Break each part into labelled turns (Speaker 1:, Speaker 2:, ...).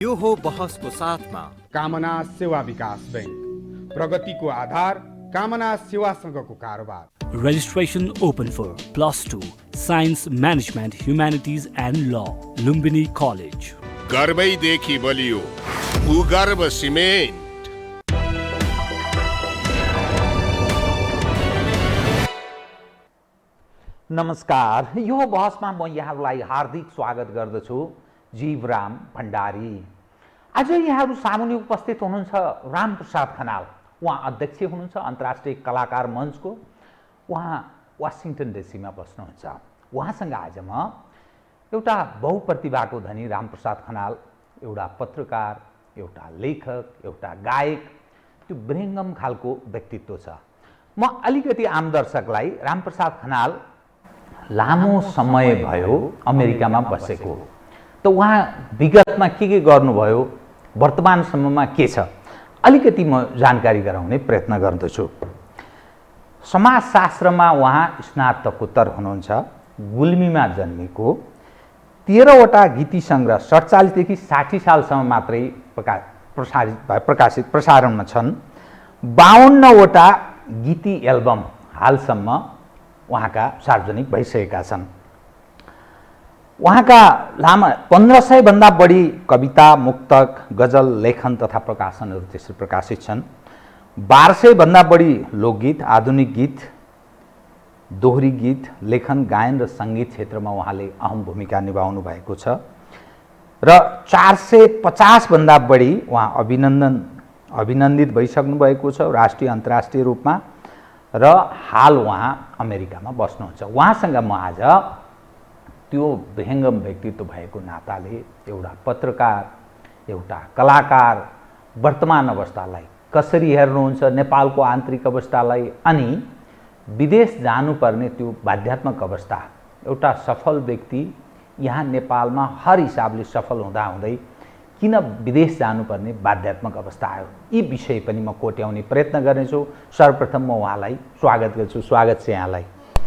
Speaker 1: यो हो बहसको साथमा
Speaker 2: कामना सेवा विकास बैंक, प्रगतिको आधार कामना सेवासँगको कारोबार।
Speaker 3: Registration open for +2 Science Management Humanities and Law, Lumbini College.
Speaker 4: गर्वैदेखि बलियो भूगर्भ सिमेन्ट।
Speaker 5: नमस्कार, यो बहसमा म यहाँहरूलाई हार्दिक स्वागत गर्दछु। जीवराम भण्डारी। आज यहाँहरू सामुन्ने उपस्थित हुनुहुन्छ रामप्रसाद खनाल। उहाँ अध्यक्ष हुनुहुन्छ अन्तर्राष्ट्रिय कलाकार मञ्चको। उहाँ वासिङटन डिसीमा बस्नुहुन्छ। उहाँसँग आज म एउटा बहुप्रतिभाको धनी रामप्रसाद खनाल, एउटा पत्रकार, एउटा लेखक, एउटा गायक, त्यो विहङ्गम खालको व्यक्तित्व छ। म अलिकति आम दर्शकलाई रामप्रसाद खनाल लामो समय भयो अमेरिकामा बसेको, त उहाँ विगतमा के गर्नुभयो, वर्तमानसम्ममा के छ, अलिकति म जानकारी गराउने प्रयत्न गर्दछु। समाजशास्त्रमा उहाँ स्नातकोत्तर हुनुहुन्छ। गुल्मीमा जन्मेको, 13वटा गीति सङ्ग्रह 47 देखि 60 सालसम्म मात्रै प्रसारणमा छन्। 52वटा गीति एल्बम हालसम्म उहाँका सार्वजनिक भइसकेका छन्। उहाँका लामा 1500 भन्दा बढी कविता, मुक्तक, गजल लेखन तथा प्रकाशनहरू त्यसरी प्रकाशित छन्। 1200 भन्दा बढी लोकगीत, आधुनिक गीत, दोहोरी गीत, लेखन, गायन र सङ्गीत क्षेत्रमा उहाँले अहम भूमिका निभाउनु भएको छ र 450 भन्दा बढी उहाँ अभिनन्दित भइसक्नु भएको छ राष्ट्रिय अन्तर्राष्ट्रिय रूपमा, र हाल उहाँ अमेरिकामा बस्नुहुन्छ। उहाँसँग म आज त्यो विहङ्गम व्यक्तित्व भएको नाताले एउटा पत्रकार, एउटा कलाकार, वर्तमान अवस्थालाई कसरी हेर्नुहुन्छ, नेपालको आन्तरिक अवस्थालाई, अनि विदेश जानुपर्ने त्यो बाध्यात्मक अवस्था, एउटा सफल व्यक्ति यहाँ नेपालमा हर हिसाबले सफल हुँदाहुँदै किन विदेश जानुपर्ने बाध्यात्मक अवस्था आयो, यी विषय पनि म कोट्याउने प्रयत्न गर्नेछु। सर्वप्रथम म उहाँलाई स्वागत गर्छु। स्वागत छ यहाँलाई।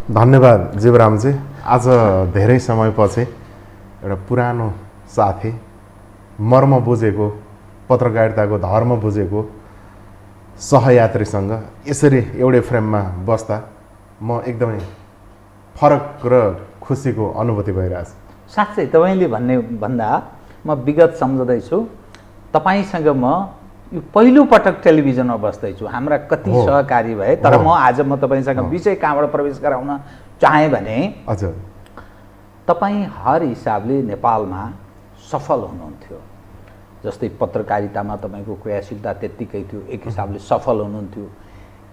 Speaker 6: धन्यवाद जीवरामजी। आज धेरै समयपछि एउटा पुरानो साथी, मर्म बुझेको, पत्रकारिताको धर्म बुझेको सहयात्रीसँग यसरी एउटै फ्रेममा बस्दा म एकदमै फरक र खुसीको अनुभूति भइरहेछ।
Speaker 5: साँच्चै तपाईँले भन्दा म विगत सम्झँदैछु, तपाईँसँग म यो पहिलो पटक टेलिभिजनमा बस्दैछु। हाम्रा कति सहकारी भए, तर म आज म तपाईँसँग विषय कहाँबाट प्रवेश गराउन चाहेँ भने,
Speaker 6: हजुर,
Speaker 5: तपाईँ हर हिसाबले नेपालमा सफल हुनुहुन्थ्यो। जस्तै पत्रकारितामा तपाईँको क्रियाशीलता त्यत्तिकै थियो, एक हिसाबले सफल हुनुहुन्थ्यो।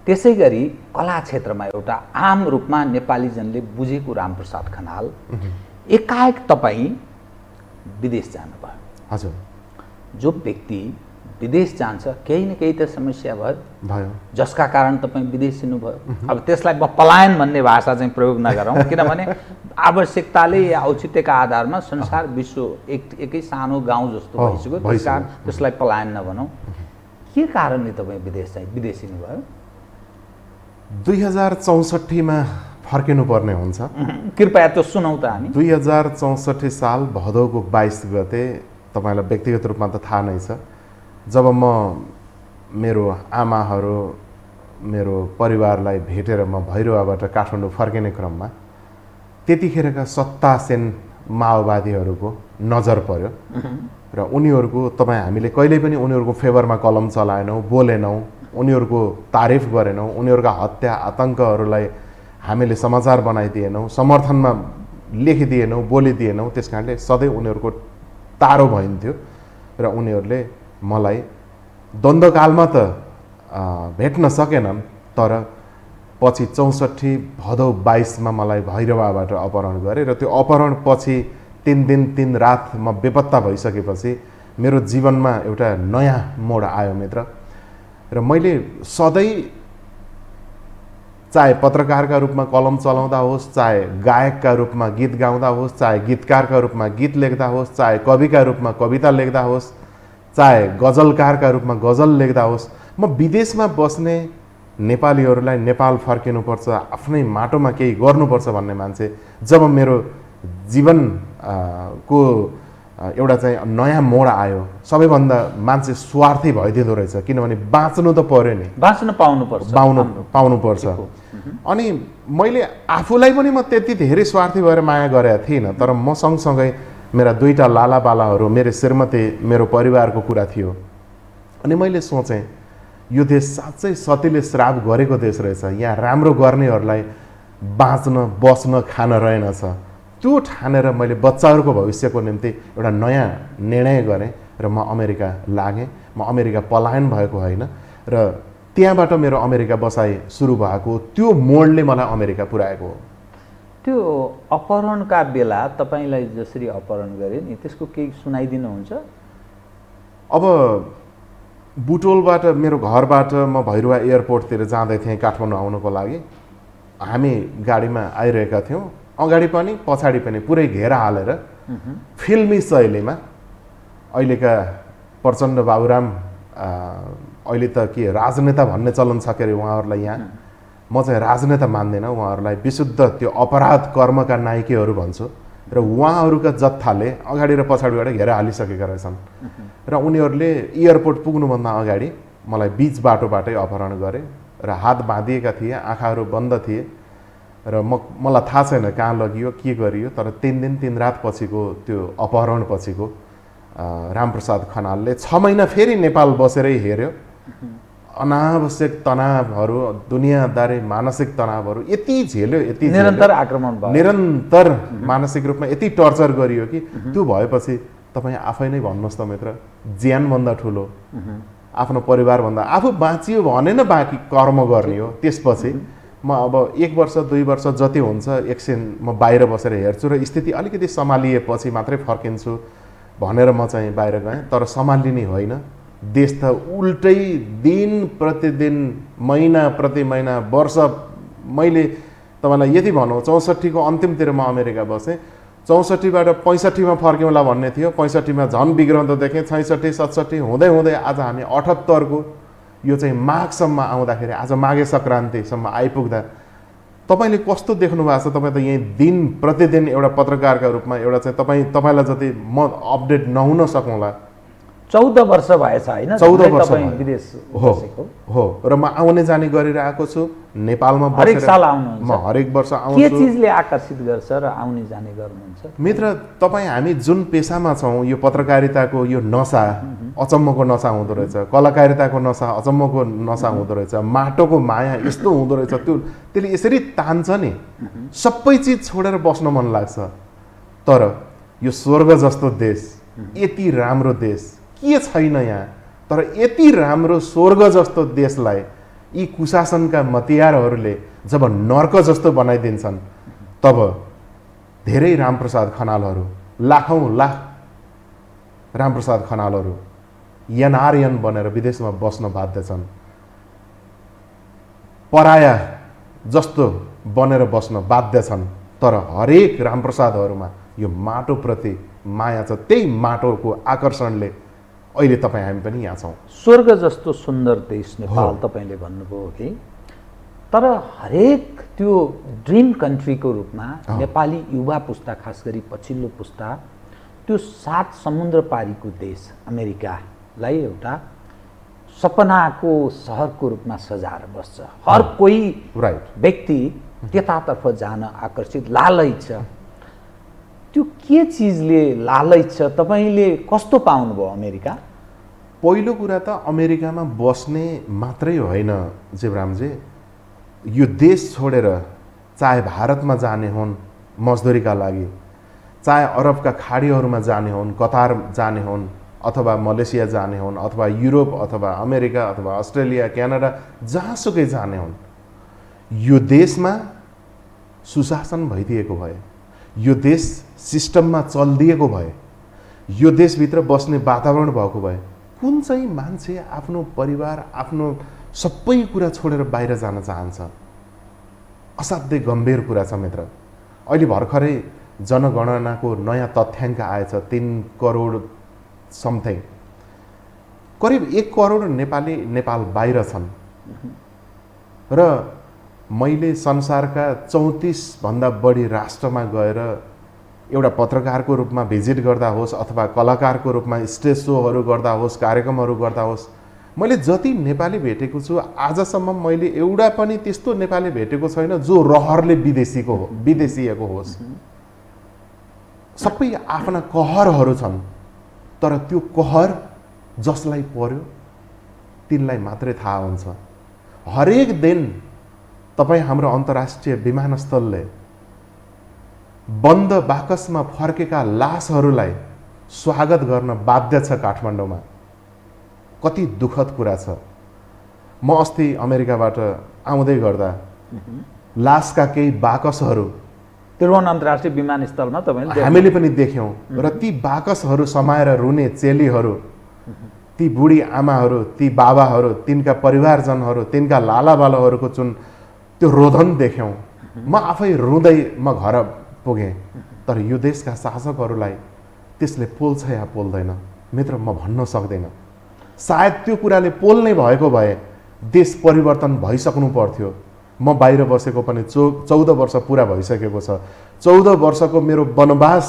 Speaker 5: त्यसै गरी कला क्षेत्रमा एउटा आम रूपमा नेपाली जनले बुझेको रामप्रसाद खनाल एकाएक तपाईँ विदेश जानुभयो।
Speaker 6: हजुर,
Speaker 5: जो व्यक्ति विदेश जान्छ केही न केही त समस्या भयो, जसका कारण तपाईँ विदेश हिँड्नुभयो। अब त्यसलाई म पलायन भन्ने भाषा चाहिँ प्रयोग नगरौँ, किनभने आवश्यकताले या औचित्यका आधारमा संसार विश्व एकै सानो गाउँ जस्तो भइसक्यो, त्यस कारण त्यसलाई पलायन नभनौँ। के कारणले तपाईँ विदेश हिँड्नुभयो?
Speaker 6: 2064मा फर्किनु पर्ने हुन्छ।
Speaker 5: कृपया त्यो सुनौँ त हामी।
Speaker 6: 2064 साल भदौको 22 गते, तपाईँलाई व्यक्तिगत रूपमा त थाहा नै छ, जब म मेरो आमाहरू, मेरो परिवारलाई भेटेर म भैरवाबाट काठमाडौँ फर्किने क्रममा त्यतिखेरका सत्तासीन माओवादीहरूको नजर पर्यो र उनीहरूको, तपाईँ हामीले कहिल्यै पनि उनीहरूको फेभरमा कलम चलाएनौँ, बोलेनौँ, उनीहरूको तारिफ गरेनौँ, उनीहरूका हत्या आतङ्कहरूलाई हामीले समाचार बनाइदिएनौँ, समर्थनमा लेखिदिएनौँ, बोलिदिएनौँ। त्यस कारणले सधैँ उनीहरूको तारो भइन्थ्यो र उनीहरूले मलाई द्वन्द्वकालमा त भेट्न सकेनन्, तर पछि 64 भदौ 22मा मलाई भैरवाबाट अपहरण गरे र त्यो अपहरण पछि 3 दिन 3 रात म बेपत्ता भइसकेपछि मेरो जीवनमा एउटा नयाँ मोड आयो मित्र। र मैले सधैँ, चाहे पत्रकारका रूपमा कलम चलाउँदा होस्, चाहे गायकका रूपमा गीत गाउँदा होस्, चाहे गीतकारका रूपमा गीत लेख्दा होस्, चाहे कविका रूपमा कविता लेख्दा होस्, चाहे गजलकारका रूपमा गजल लेख्दा होस्, म विदेशमा बस्ने नेपालीहरूलाई नेपाल फर्किनुपर्छ, आफ्नै माटोमा केही गर्नुपर्छ भन्ने मान्छे। जब मेरो जीवन को एउटा चाहिँ नयाँ मोड आयो। सबैभन्दा मान्छे स्वार्थी भइदिँदो रहेछ, किनभने बाँच्नु त पर्यो नि,
Speaker 5: बाँच्न पाउनुपर्छ,
Speaker 6: पाउनुपर्छ। अनि मैले आफूलाई पनि म त्यति धेरै स्वार्थी भएर माया गरेका थिइनँ, तर म सँगसँगै मेरा दुईटा लालाबालाहरू, मेरो श्रीमती, मेरो परिवारको कुरा थियो। अनि मैले सोचेँ यो देश साँच्चै सतीले श्राप गरेको देश रहेछ, यहाँ राम्रो गर्नेहरूलाई बाँच्न बस्न खान रहेनछ। त्यो ठानेर मैले बच्चाहरूको भविष्यको निम्ति एउटा नयाँ निर्णय गरेँ र म अमेरिका लागेँ। म अमेरिका पलायन भएको होइन र त्यहाँबाट मेरो अमेरिका बसाइ सुरु भएको त्यो मोडले मलाई अमेरिका पुर्याएको हो।
Speaker 5: त्यो अपहरणका बेला तपाईँलाई जसरी अपहरण गरे नि त्यसको केही सुनाइदिनुहुन्छ?
Speaker 6: अब बुटोलबाट, मेरो घरबाट म भैरुवा एयरपोर्टतिर जाँदै थिएँ काठमाडौँ आउनको लागि। हामी गाडीमा आइरहेका थियौँ, अगाडि पनि पछाडि पनि पुरै घेरा हालेर फिल्मी शैलीमा अहिलेका प्रचण्ड बाबुराम, अहिले त के राजनेता भन्ने चलन छ के अरे उहाँहरूलाई यहाँ। म चाहिँ राजनेता मान्दिनँ, उहाँहरूलाई विशुद्ध त्यो अपराध कर्मका नायकीहरू भन्छु। र उहाँहरूका जत्थाले अगाडि र पछाडिबाट घेरा हालिसकेका रहेछन् र उनीहरूले एयरपोर्ट पुग्नुभन्दा अगाडि मलाई बिच बाटोबाटै अपहरण गरे र हात बाँधिएका थिए, आँखाहरू बन्द थिए र मलाई थाहा छैन कहाँ लगियो, के गरियो। तर 3 दिन 3 रात पछिको त्यो अपहरण पछिको रामप्रसाद खनालले 6 महिना फेरि नेपाल बसेरै हेऱ्यो। अनावश्यक तनावहरू, दुनियादारी मानसिक तनावहरू यति झेल्यो, यति
Speaker 5: निरन्तर आक्रमण भयो,
Speaker 6: निरन्तर मानसिक रूपमा यति टर्चर गरियो कि त्यो भएपछि तपाईँ आफै नै भन्नुहोस् त मित्र, ज्यानभन्दा ठुलो आफ्नो परिवारभन्दा आफू बाँचियो भने न बाँकी कर्म गर्ने हो। त्यसपछि म अब 1 वर्ष 2 वर्ष जति हुन्छ एकछिन म बाहिर बसेर हेर्छु र स्थिति अलिकति सम्हालिएपछि मात्रै फर्किन्छु भनेर म चाहिँ बाहिर गएँ। तर सम्हालिने होइन, देश त उल्टै दिन प्रतिदिन, महिना प्रति महिना, वर्ष। मैले तपाईँलाई यति भनौँ 64 को अन्तिमतिर म अमेरिका बसेँ। 64बाट 65मा फर्क्यौँला भन्ने थियो, 65मा झन् बिग्रँदो देखेँ, 66 67 हुँदै हुँदै आज हामी 78 को यो चाहिँ माघसम्म आउँदाखेरि, आज माघे सङ्क्रान्तिसम्म आइपुग्दा तपाईँले कस्तो देख्नु भएको छ? तपाईँ त यहीँ दिन प्रतिदिन एउटा पत्रकारका रूपमा एउटा चाहिँ तपाईँलाई जति म अपडेट नहुन सकौँला।
Speaker 5: 14 वर्ष भएछ होइन?
Speaker 6: 14 वर्ष
Speaker 5: विदेश
Speaker 6: हो र म आउने जाने गरिरहेको छु नेपालमा।
Speaker 5: हरेक साल आउनुहुन्छ?
Speaker 6: म हरेक वर्ष आउँछु।
Speaker 5: के चिजले आकर्षित गर्छ र आउने जाने गर्नुहुन्छ?
Speaker 6: मित्र, तपाईँ हामी जुन पेसामा छौँ, यो पत्रकारिताको यो नसा अचम्मको नसा हुँदो रहेछ, कलाकारिताको नसा अचम्मको नसा हुँदो रहेछ, माटोको माया यस्तो हुँदो रहेछ, त्यसले यसरी तान्छ नि, सबै चिज छोडेर बस्न मन लाग्छ। तर यो स्वर्ग जस्तो देश, यति राम्रो देश के छैन यहाँ? तर यति राम्रो स्वर्ग जस्तो देशलाई यी कुशासनका मतियारहरूले जब नर्क जस्तो बनाइदिन्छन्, तब धेरै रामप्रसाद खनालहरू, लाखौँ लाख रामप्रसाद खनालहरू एनआरएन बनेर विदेशमा बस्न बाध्य छन्, पराया जस्तो बनेर बस्न बाध्य छन्। तर हरेक रामप्रसादहरूमा यो माटोप्रति माया छ, त्यही माटोको आकर्षणले अहिले तपाईँ हामी पनि यहाँ छौँ।
Speaker 5: स्वर्ग जस्तो सुन्दर देश नेपाल तपाईँले भन्नुभयो कि, तर हरेक त्यो ड्रिम कन्ट्रीको रूपमा नेपाली युवा पुस्ता, खास गरी पछिल्लो पुस्ता, त्यो 7 समुद्र पारीको देश अमेरिकालाई एउटा सपनाको सहरको रूपमा सजाएर बस्छ। हर कोही व्यक्ति त्यतातर्फ जान आकर्षित, लालच छ। त्यो के चिजले लालच छ? तपाईँले कस्तो पाउनुभयो अमेरिका?
Speaker 6: पहिलो कुरा त अमेरिकामा बस्ने मात्रै होइन जीवरामजी, यो देश छोडेर चाहे भारतमा जाने हुन् मजदुरीका लागि, चाहे अरबका खाडीहरूमा जाने हुन्, कतार जाने हुन्, अथवा मलेसिया जाने हुन्, अथवा युरोप, अथवा अमेरिका, अथवा अस्ट्रेलिया, क्यानाडा, जहाँसुकै जाने हुन्, यो देशमा सुशासन भइदिएको भए, यो देश सिस्टममा चलिदिएको भए, यो देशभित्र बस्ने वातावरण भएको भए, कुन चाहिँ मान्छे आफ्नो परिवार, आफ्नो सबै कुरा छोडेर बाहिर जान चाहन्छ? असाध्यै गम्भीर कुरा छ मित्र। अहिले भर्खरै जनगणनाको नयाँ तथ्याङ्क आएछ, 3 करोड समथिङ, करिब 1 करोड नेपाली नेपाल बाहिर छन्। र मैले संसारका 34 भन्दा बढी राष्ट्रमा गएर एउटा पत्रकारको रूपमा भिजिट गर्दा होस् अथवा कलाकारको रूपमा स्टेज सोहरू गर्दा होस्, कार्यक्रमहरू गर्दा होस्, मैले जति नेपाली भेटेको छु आजसम्म मैले एउटा पनि त्यस्तो नेपाली भेटेको छैन जो रहरले विदेशीको होस्। सबै आफ्ना कहरहरू छन्, तर त्यो कहर जसलाई पर्यो तिनलाई मात्रै थाहा हुन्छ। हरेक दिन तपाईँ हाम्रो अन्तर्राष्ट्रिय विमानस्थलले बन्द बाकसमा फर्केका लासहरूलाई स्वागत गर्न बाध्य छ काठमाडौँमा। कति दुःखद कुरा छ। म अस्ति अमेरिकाबाट आउँदै गर्दा लासका केही बाकसहरू
Speaker 5: त्रिभुवन अन्तर्राष्ट्रिय विमानस्थलमा तपाईले
Speaker 6: हामीले पनि देख्यौँ र ती बाकसहरू समाएर रुने चेलीहरू, ती बुढी आमाहरू, ती बाबाहरू, तिनका परिवारजनहरू, तिनका लालाबालाहरूको जुन त्यो रोदन देख्यौँ, म आफै रुँदै म घर पुगेँ। तर यो देशका शासकहरूलाई त्यसले पोल्छ या पोल्दैन मित्र म भन्न सक्दैन। सायद त्यो कुराले पोल्ने भएको भए देश परिवर्तन भइसक्नु पर्थ्यो। म बाहिर बसेको पनि 14 वर्ष पुरा भइसकेको छ। 14 वर्षको मेरो वनवास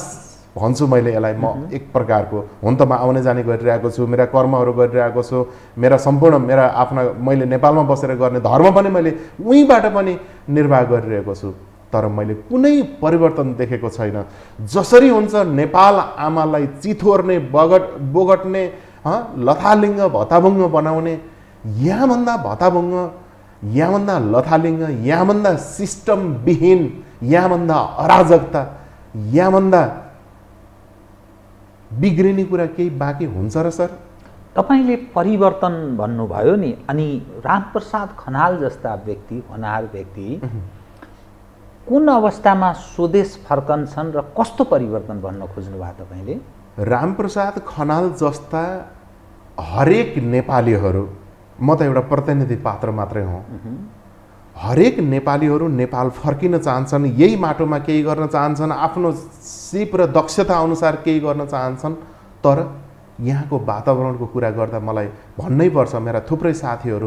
Speaker 6: भन्छु मैले यसलाई। म एक प्रकारको हुन त म आउने जाने गरिरहेको छु, मेरा कर्महरू गरिरहेको छु, मेरा सम्पूर्ण मेरा आफ्ना मैले नेपालमा बसेर गर्ने धर्म पनि मैले उहीँबाट पनि निर्वाह गरिरहेको छु। तर मैले कुनै परिवर्तन देखेको छैन। जसरी हुन्छ नेपाल आमालाई चिथोर्ने, बोगट्ने, लथालिङ्ग भताभुङ्ग बनाउने, यहाँभन्दा भताभुङ्ग, यहाँभन्दा लथालिङ्ग, यहाँभन्दा सिस्टमविहीन, यहाँभन्दा अराजकता, यहाँभन्दा बिग्रिने कुरा केही बाँकी हुन्छ र सर?
Speaker 5: तपाईले परिवर्तन भन्नुभयो नि, अनि रामप्रसाद खनाल जस्ता व्यक्ति, होनहार व्यक्ति कुन अवस्थामा स्वदेश फर्कन्छन् र कस्तो परिवर्तन भन्न खोज्नु भयो तपाईले?
Speaker 6: रामप्रसाद खनाल जस्ता हरेक नेपालीहरू, म त एउटा प्रतिनिधि पात्र मात्रै हुँ, हरेक नेपालीहरू नेपाल फर्किन चाहन्छन्, यही माटोमा केही गर्न चाहन्छन्, आफ्नो सिप र दक्षता अनुसार केही गर्न चाहन्छन्। तर यहाँको वातावरणको कुरा गर्दा मलाई भन्नै पर्छ, मेरा थुप्रै साथीहरू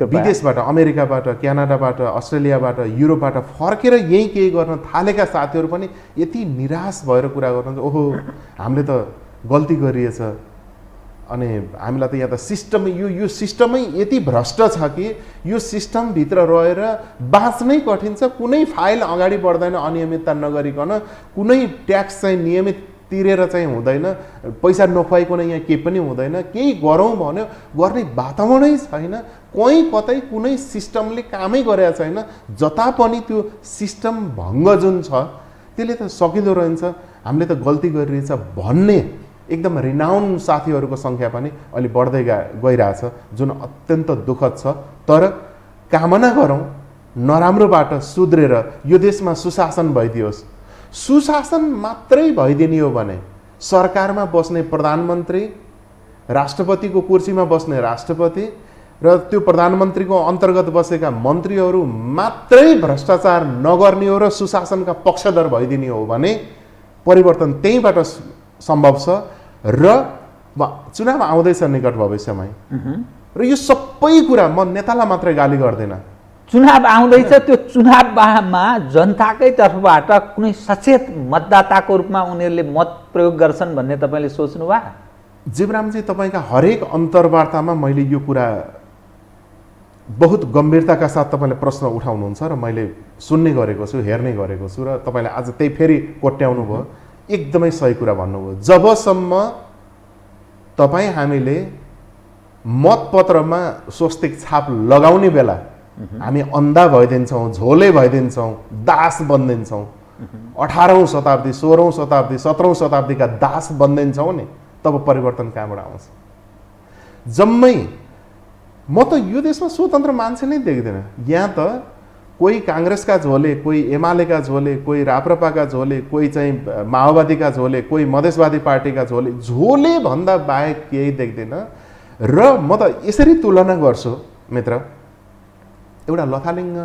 Speaker 6: विदेशबाट, अमेरिकाबाट, क्यानाडाबाट, अस्ट्रेलियाबाट, युरोपबाट फर्केर यहीँ केही गर्न थालेका साथीहरू पनि यति निराश भएर कुरा गर्नुहुन्छ, ओहो हामीले त गल्ती गरिएछ, अनि हामीलाई त यहाँ त सिस्टम यो सिस्टमै यति भ्रष्ट छ कि यो सिस्टमभित्र रहेर बाँच्नै कठिन छ। कुनै फाइल अगाडि बढ्दैन अनियमितता नगरिकन, कुनै ट्याक्स चाहिँ नियमित तिरेर चाहिँ हुँदैन, पैसा नखुवाइकन यहाँ केही पनि हुँदैन, केही गरौँ भन्यो गर्ने वातावरणै छैन। कहीँ कतै कुनै सिस्टमले कामै गरेको छैन। जता पनि त्यो सिस्टम भङ्ग जुन छ त्यसले त सकिँदो रहन्छ, हामीले त गल्ती गरिरहेछ भन्ने एकदम रिनाउन साथीहरूको सङ्ख्या पनि अलि बढ्दै गइरहेछ, जुन अत्यन्त दुःखद छ। तर कामना गरौँ नराम्रोबाट सुध्रेर यो देशमा सुशासन भइदियोस्। सुशासन मात्रै भइदिने हो भने सरकारमा बस्ने प्रधानमन्त्री, राष्ट्रपतिको कुर्सीमा बस्ने राष्ट्रपति र त्यो प्रधानमन्त्रीको अन्तर्गत बसेका मन्त्रीहरू मात्रै भ्रष्टाचार नगर्ने हो र सुशासनका पक्षधर भइदिने हो भने परिवर्तन त्यहीँबाट सम्भव छ। र चुनाव आउँदैछ निकट भविष्यमै, र यो सबै कुरा म नेतालाई मात्रै गाली गर्दैन।
Speaker 5: चुनाव आउँदैछ, त्यो चुनावमा जनताकै तर्फबाट कुनै सचेत मतदाताको रूपमा उनीहरूले मत प्रयोग गर्छन् भन्ने तपाईँले सोच्नुभयो?
Speaker 6: जीवरामजी, तपाईँका हरेक अन्तर्वार्तामा मैले यो कुरा बहुत गम्भीरताका साथ तपाईँले प्रश्न उठाउनुहुन्छ र मैले सुन्ने गरेको छु, हेर्ने गरेको छु, र तपाईँले आज त्यही फेरि कोट्याउनु भयो। एकदमै सही कुरा भन्नुभयो। जबसम्म तपाईँ हामीले मतपत्रमा स्वस्तिक छाप लगाउने बेला हामी अन्धा भइदिन्छौँ, झोले भइदिन्छौँ, दास बनिदिन्छौँ, 18औं शताब्दी, 16औं शताब्दी, 17औं शताब्दीका दास बनिदिन्छौँ नि, तब परिवर्तन कहाँबाट आउँछ? जम्मै म त यो देशमा स्वतन्त्र मान्छे नै देख्दिनँ। यहाँ त कोही काङ्ग्रेसका झोले, कोही एमालेका झोले, कोही राप्रपाका झोले, कोही चाहिँ माओवादीका झोले, कोही मधेसवादी पार्टीका झोले, झोले भन्दा बाहेक केही देख्दिनँ। र म त यसरी तुलना गर्छु मित्र, एउटा लथालिङ्ग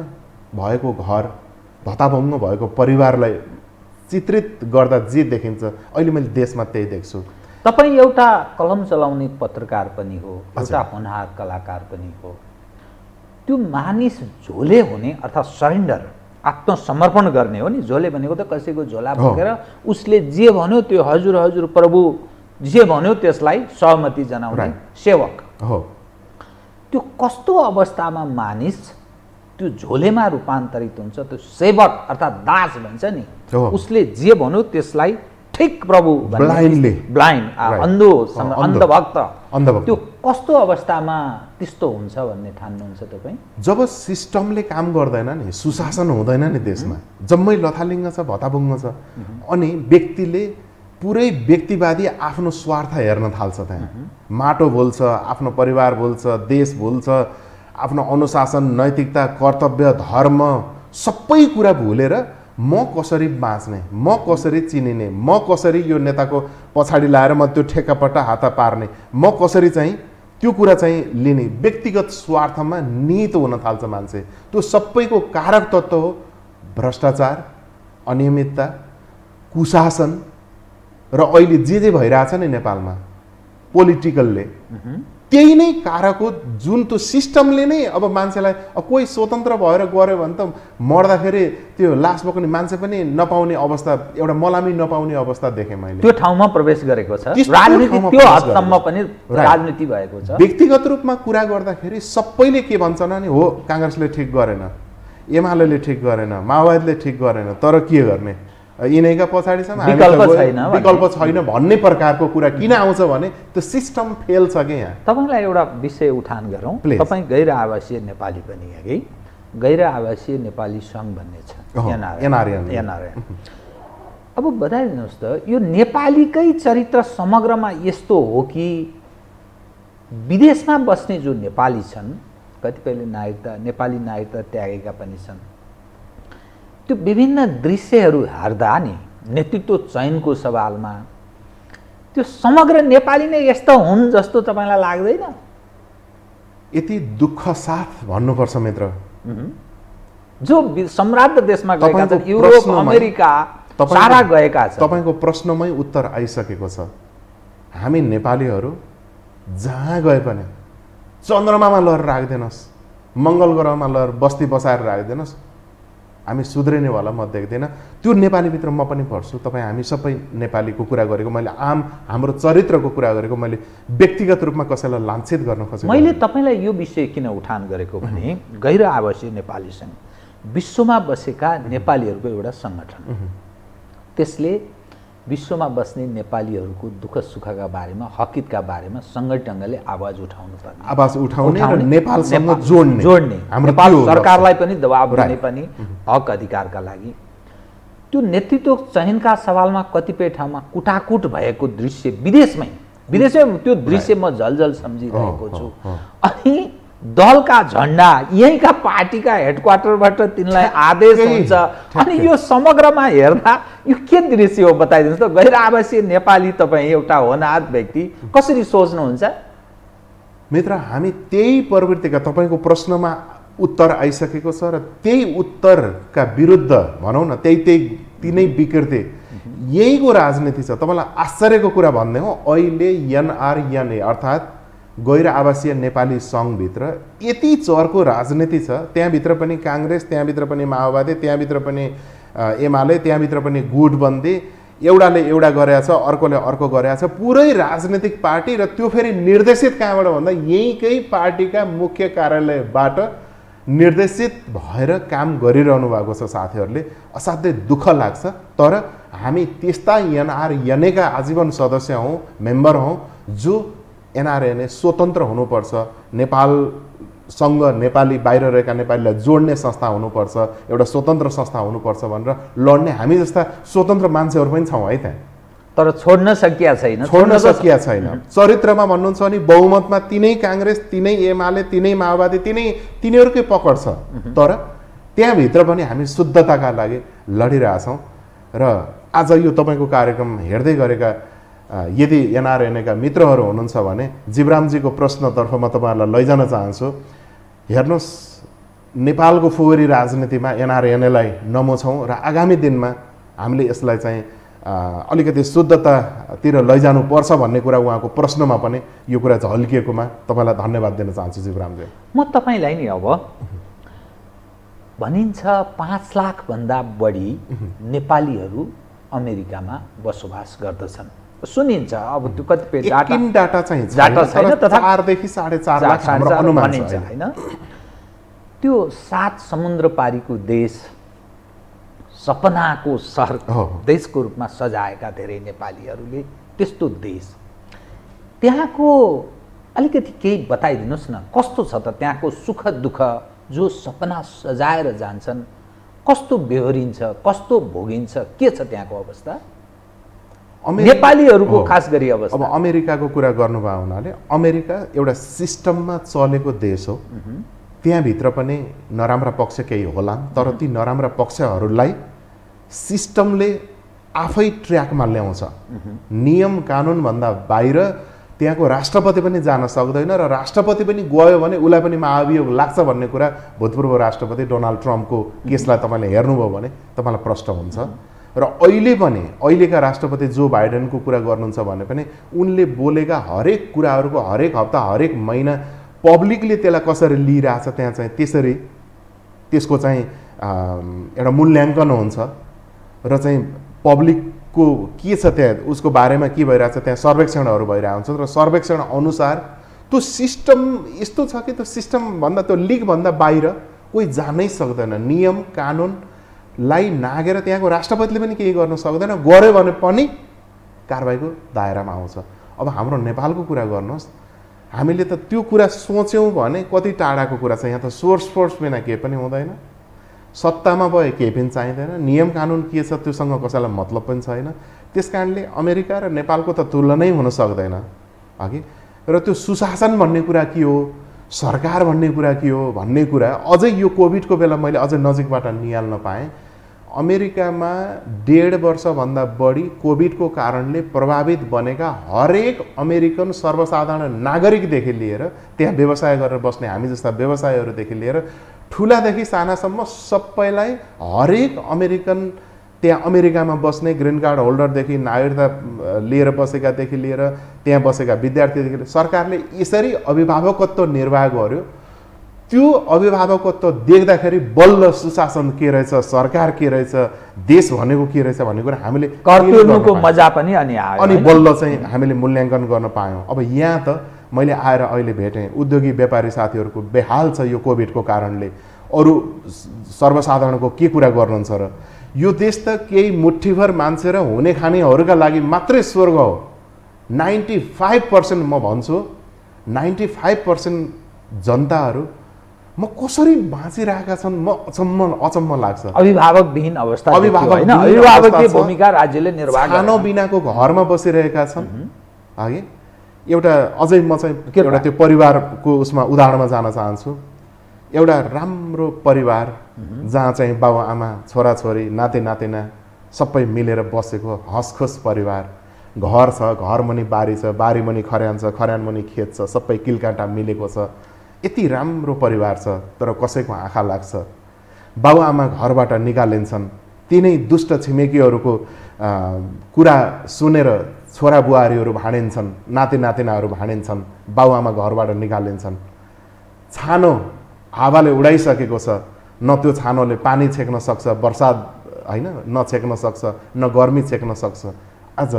Speaker 6: भएको घर, भताभङ्ग भएको परिवारलाई चित्रित गर्दा जे देखिन्छ अहिले मैले देशमा त्यही देख्छु।
Speaker 5: तपाईँ एउटा कलम चलाउने पत्रकार पनि हो, एउटा होनहार कलाकार पनि हो। त्यो मानिस झोले हुने अर्थात् सरेन्डर आत्मसमर्पण गर्ने हो नि। झोले भनेको त कसैको झोला बोकेर उसले जे भन्यो त्यो हजुर हजुर प्रभु जे भन्यो त्यसलाई सहमति जनाउने सेवक
Speaker 6: हो।
Speaker 5: त्यो कस्तो अवस्थामा मानिस त्यो झोलेमा रूपान्तरित हुन्छ, त्यो सेवक अर्थात् दास भन्छ नि, उसले जे भन्यो त्यसलाई ठिक प्रभु ब्लाइन्ड अन्धभक्त त्यो कस्तो अवस्थामा त्यस्तो हुन्छ भन्ने ठान्नुहुन्छ तपाईँ?
Speaker 6: जब सिस्टमले काम गर्दैन नि, सुशासन हुँदैन नि देशमा, जम्मै लथालिङ्ग छ, भताभुङ्ग छ, अनि व्यक्तिले पुरै व्यक्तिवादी आफ्नो स्वार्थ हेर्न थाल्छ। त्यहाँ माटो भुल्छ, आफ्नो परिवार भुल्छ, देश भुल्छ, आफ्नो अनुशासन, नैतिकता, कर्तव्य, धर्म सबै कुरा भुलेर म कसरी बाँच्ने, म कसरी चिनिने, म कसरी यो नेताको पछाडि लाएर म त्यो ठेक्कापट्टा हात पार्ने, म कसरी चाहिँ त्यो कुरा चाहिँ लिने, व्यक्तिगत स्वार्थमा निहित हुन थाल्छ मान्छे। त्यो सबैको कारक तत्त्व हो भ्रष्टाचार, अनियमितता, कुशासन र अहिले जे भइरहेछ नि नेपालमा पोलिटिकलले, त्यही नै कारक हो। जुन त्यो सिस्टमले नै अब मान्छेलाई कोही स्वतन्त्र भएर गऱ्यो भने त मर्दाखेरि त्यो लास बोक्ने मान्छे पनि नपाउने अवस्था, एउटा मलामी नपाउने अवस्था देखेँ मैले।
Speaker 5: त्यो ठाउँमा प्रवेश गरेको छ राजनीति, त्यो हदसम्म पनि राजनीति भएको छ।
Speaker 6: व्यक्तिगत रूपमा कुरा गर्दाखेरि सबैले के भन्छन् नि, हो काङ्ग्रेसले ठिक गरेन, एमाले ठिक गरेन, माओवादीले ठिक गरेन, तर के गर्ने, यिनैका पछाडिसम्म विकल्प छैन भन्ने प्रकारको कुरा किन आउँछ भने त्यो सिस्टम फेल छ कि यहाँ।
Speaker 5: तपाईँलाई एउटा विषय उठान गरौँ। तपाईँ गैर आवासीय नेपाली पनि है कि गैर आवासीय नेपाली सङ्घ भन्ने छ एनआरएन। अब बताइदिनुहोस् त, यो नेपालीकै चरित्र समग्रमा यस्तो हो कि विदेशमा बस्ने जो नेपाली छन्, कतिपयले नेपाली नागरिकता त्यागेका पनि छन्, त्यो विभिन्न दृश्यहरू हेर्दा नि नेतृत्व चयनको सवालमा त्यो समग्र नेपाली नै यस्तो हुन् जस्तो तपाईँलाई लाग्दैन?
Speaker 6: यति दुःख साथ भन्नुपर्छ मित्र,
Speaker 5: जो सम्राट देशमा गएका छन्, युरोप, अमेरिका सारा गएका छन्।
Speaker 6: तपाईँको प्रश्नमै उत्तर आइसकेको छ। हामी नेपालीहरू जहाँ गए पनि चन्द्रमामा लगेर राखिदिनुहोस्, मङ्गल ग्रहमा लगेर बस्ती बसाएर राखिदिनुहोस्, हामी सुध्रिनेवाला म देख्दैन। त्यो नेपालीभित्र म पनि पर्छु। तपाईँ हामी सबै नेपालीको कुरा गरेको, मैले हाम्रो चरित्रको कुरा गरेको, मैले व्यक्तिगत रूपमा कसैलाई लाञ्छित गर्न खोजेको।
Speaker 5: मैले तपाईँलाई यो विषय किन उठान गरेको भने गैर आवासीय नेपाली सङ्घ विश्वमा बसेका नेपालीहरूको एउटा सङ्गठन, त्यसले विश्वमा बस्ने नेपालीहरूको दुःख सुखका बारेमा, हकितका बारेमा सङ्गठित ढङ्गले आवाज उठाउने र
Speaker 6: नेपालसँग जोड्ने,
Speaker 5: नेपाल सरकारलाई पनि दबाब दिने पनि हक अधिकारका लागि। त्यो नेतृत्व चयनका सवालमा कतिपय ठाउँमा कुटाकुट भएको दृश्य विदेशमै त्यो दृश्य म झलझल सम्झिरहेको छु। अनि दलका झन्डा यहीँका पार्टीका हेडक्वार्टरबाट तिनलाई आदेश हुन्छ। अनि यो समग्रमा हेर्दा यो के दृश्य हो बताइदिनुहोस् त? गैर आवासीय नेपाली तपाईँ एउटा होनार व्यक्ति कसरी सोच्नुहुन्छ?
Speaker 6: मित्र, हामी त्यही प्रवृत्तिका, तपाईँको प्रश्नमा उत्तर आइसकेको छ र त्यही उत्तरका विरुद्ध भनौँ न, तिनै विकृति यहीको राजनीति छ। तपाईँलाई आश्चर्यको कुरा भन्ने हो, अहिले एनआरएनए अर्थात् गैर आवासीय नेपाली सङ्घभित्र यति चरको राजनीति छ। त्यहाँभित्र पनि काङ्ग्रेस, त्यहाँभित्र पनि माओवादी, त्यहाँभित्र पनि एमाले, त्यहाँभित्र पनि गुटबन्दी, एउटाले एउटा गरेका छ, अर्कोले अर्को गरेका छ, पुरै राजनीतिक पार्टी। र त्यो फेरि निर्देशित कहाँबाट भन्दा यहीँकै पार्टीका मुख्य कार्यालयबाट निर्देशित भएर काम गरिरहनु भएको छ साथीहरूले। असाध्यै दुःख लाग्छ। तर हामी त्यस्ता एनआरएनएका आजीवन सदस्य हौँ, मेम्बर हौँ, जो एनआरएनए स्वतन्त्र हुनुपर्छ, नेपालसँग नेपाली बाहिर रहेका नेपालीलाई जोड्ने संस्था हुनुपर्छ, एउटा स्वतन्त्र संस्था हुनुपर्छ भनेर लड्ने हामी जस्ता स्वतन्त्र मान्छेहरू पनि छौँ है त्यहाँ।
Speaker 5: तर छोड्न सकिया छैन।
Speaker 6: चरित्रमा भन्नुहुन्छ भने बहुमतमा तिनै काङ्ग्रेस, तिनै एमाले, तिनै माओवादी, तिनीहरूकै पकड छ। तर त्यहाँभित्र पनि हामी शुद्धताका लागि लडिरहेछौँ। र आज यो तपाईँको कार्यक्रम हेर्दै गरेका यदि एनआरएनएका मित्रहरू हुनुहुन्छ भने जीवरामजीको प्रश्नतर्फ म तपाईँहरूलाई लैजान चाहन्छु। हेर्नुहोस्, नेपालको फोहोरी राजनीतिमा एनआरएनएलाई नमोछौँ र आगामी दिनमा हामीले यसलाई चाहिँ अलिकति शुद्धतातिर लैजानुपर्छ भन्ने कुरा उहाँको प्रश्नमा पनि यो कुरा झल्किएकोमा तपाईँलाई धन्यवाद दिन चाहन्छु जीवरामजी।
Speaker 5: म तपाईँलाई नि अब भनिन्छ 5 लाखभन्दा बढी नेपालीहरू अमेरिकामा बसोबास गर्दछन् सुनिन्छ। अब त्यो कतिपय
Speaker 6: डाटा चाहिँ
Speaker 5: डाटा छैन, तथा
Speaker 6: 4 देखि 4.5 लाख हाम्रो अनुमान
Speaker 5: भनिन्छ
Speaker 6: छ
Speaker 5: हैन। त्यो 7 समुद्र पारीको देश, सपनाको सहर देशको रूपमा सजाएका धेरै नेपालीहरूले त्यस्तो देश, त्यहाँको अलिकति केही बताइदिनुहोस् न, कस्तो छ त त्यहाँको सुख दुःख? जो सपना सजाएर जान्छन् कस्तो बेहोरिन्छ, कस्तो भोगिन्छ, के छ त्यहाँको अवस्था, नेपालीहरूको खास गरी अवस्था?
Speaker 6: अब अमेरिकाको कुरा गर्नुभयो हुनाले अमेरिका एउटा सिस्टममा चलेको देश हो। त्यहाँभित्र पनि नराम्रा पक्ष केही होला, तर ती नराम्रा पक्षहरूलाई सिस्टमले आफै ट्र्याकमा ल्याउँछ। नियम कानुनभन्दा बाहिर त्यहाँको राष्ट्रपति पनि जान सक्दैन, र राष्ट्रपति पनि गयो भने उसलाई पनि महाभियोग लाग्छ भन्ने कुरा भूतपूर्व राष्ट्रपति डोनाल्ड ट्रम्पको केसलाई तपाईँले हेर्नुभयो भने तपाईँलाई प्रश्न हुन्छ। र अहिले पनि अहिलेका राष्ट्रपति जो बाइडेनको कुरा गर्नुहुन्छ भने पनि उनले बोलेका हरेक कुराहरूको हरेक हप्ता हरेक महिना पब्लिकले त्यसलाई कसरी लिइरहेछ त्यहाँ चाहिँ त्यसरी त्यसको चाहिँ एउटा मूल्याङ्कन हुन्छ र चाहिँ पब्लिकको के छ त्यहाँ उसको बारेमा के भइरहेछ त्यहाँ सर्वेक्षणहरू भइरहेको हुन्छ र सर्वेक्षण अनुसार त्यो सिस्टम यस्तो छ कि त्यो सिस्टमभन्दा त्यो लिगभन्दा बाहिर कोही जानै सक्दैन। नियम कानुनलाई नागेर त्यहाँको राष्ट्रपतिले पनि केही गर्न सक्दैन, गऱ्यो भने पनि कारबाहीको दायरामा आउँछ। अब हाम्रो नेपालको कुरा गर्नुहोस्, हामीले त त्यो कुरा सोच्यौँ भने कति टाढाको कुरा छ। यहाँ त सोर्स फोर्स बिना केही पनि हुँदैन, सत्तामा भए केही पनि चाहिँदैन, नियम कानुन के छ त्योसँग कसैलाई मतलब पनि छैन। त्यस कारणले अमेरिका र नेपालको त तुलनै हुन सक्दैन अघि। र त्यो सुशासन भन्ने कुरा के हो, सरकार भन्ने कुरा के हो भन्ने कुरा अझै यो कोभिडको बेला मैले अझै नजिकबाट निहाल्न पाएँ। अमेरिकामा 1.5 वर्षभन्दा बढी कोभिडको कारणले प्रभावित बनेका हरेक अमेरिकन सर्वसाधारण नागरिकदेखि लिएर त्यहाँ व्यवसाय गरेर बस्ने हामी जस्ता व्यवसायीहरूदेखि लिएर ठुलादेखि सानासम्म सबैलाई हरेक अमेरिकन त्यहाँ अमेरिकामा बस्ने ग्रिन कार्ड होल्डरदेखि नागरिकता लिएर बसेकादेखि लिएर त्यहाँ बसेका विद्यार्थीदेखि लिएर सरकारले यसरी अभिभावकत्व निर्वाह गर्यो। त्यो अभिभावकत्व देख्दाखेरि बल्ल सुशासन के रहेछ, सरकार के रहेछ, देश भनेको के रहेछ भन्ने कुरा हामीले
Speaker 5: कर्तव्यको मजा पनि
Speaker 6: अनि बल्ल चाहिँ हामीले मूल्याङ्कन गर्न पायौँ। अब यहाँ त मैले आएर अहिले भेटेँ उद्योगी व्यापारी साथीहरूको बेहाल छ यो कोभिडको कारणले। अरू सर्वसाधारणको के कुरा गर्नुहुन्छ र? यो देश त केही मुठ्ठीभर मान्छे र हुने खानेहरूका लागि मात्रै स्वर्ग हो। 95% म भन्छु 95% जनताहरू म कसरी बाँचिरहेका छन् म अचम्म लाग्छ।
Speaker 5: अभिभावकविहीन अवस्था, अभिभावकीय भूमिका राज्यले निर्वाह
Speaker 6: खानो बिनाको घरमा बसिरहेका छन्। अघि एउटा अझै म चाहिँ एउटा त्यो परिवारको उसमा उदाहरणमा जान चाहन्छु। एउटा राम्रो परिवार जहाँ चाहिँ बाबुआमा छोराछोरी नाति नातिना सबै मिलेर बसेको हसखुस परिवार, घर छ, घर मुनि बारी छ, बारी मुनि खर्यान छ, खर्यान मुनि खेत छ, सबै किलकाँटा मिलेको छ, यति राम्रो परिवार छ। तर कसैको आँखा लाग्छ, बाबुआमा घरबाट निकालिन्छन्, तिनै दुष्ट छिमेकीहरूको कुरा सुनेर छोरा बुहारीहरू भाँडिन्छन्, नाति नातिनाहरू भाँडिन्छन्, बाबुआमा घरबाट निकालिन्छन्। छानो हावाले उडाइसकेको छ, न त्यो छानोले पानी छेक्न सक्छ, बर्सात होइन न छेक्न सक्छ, न गर्मी छेक्न सक्छ। आज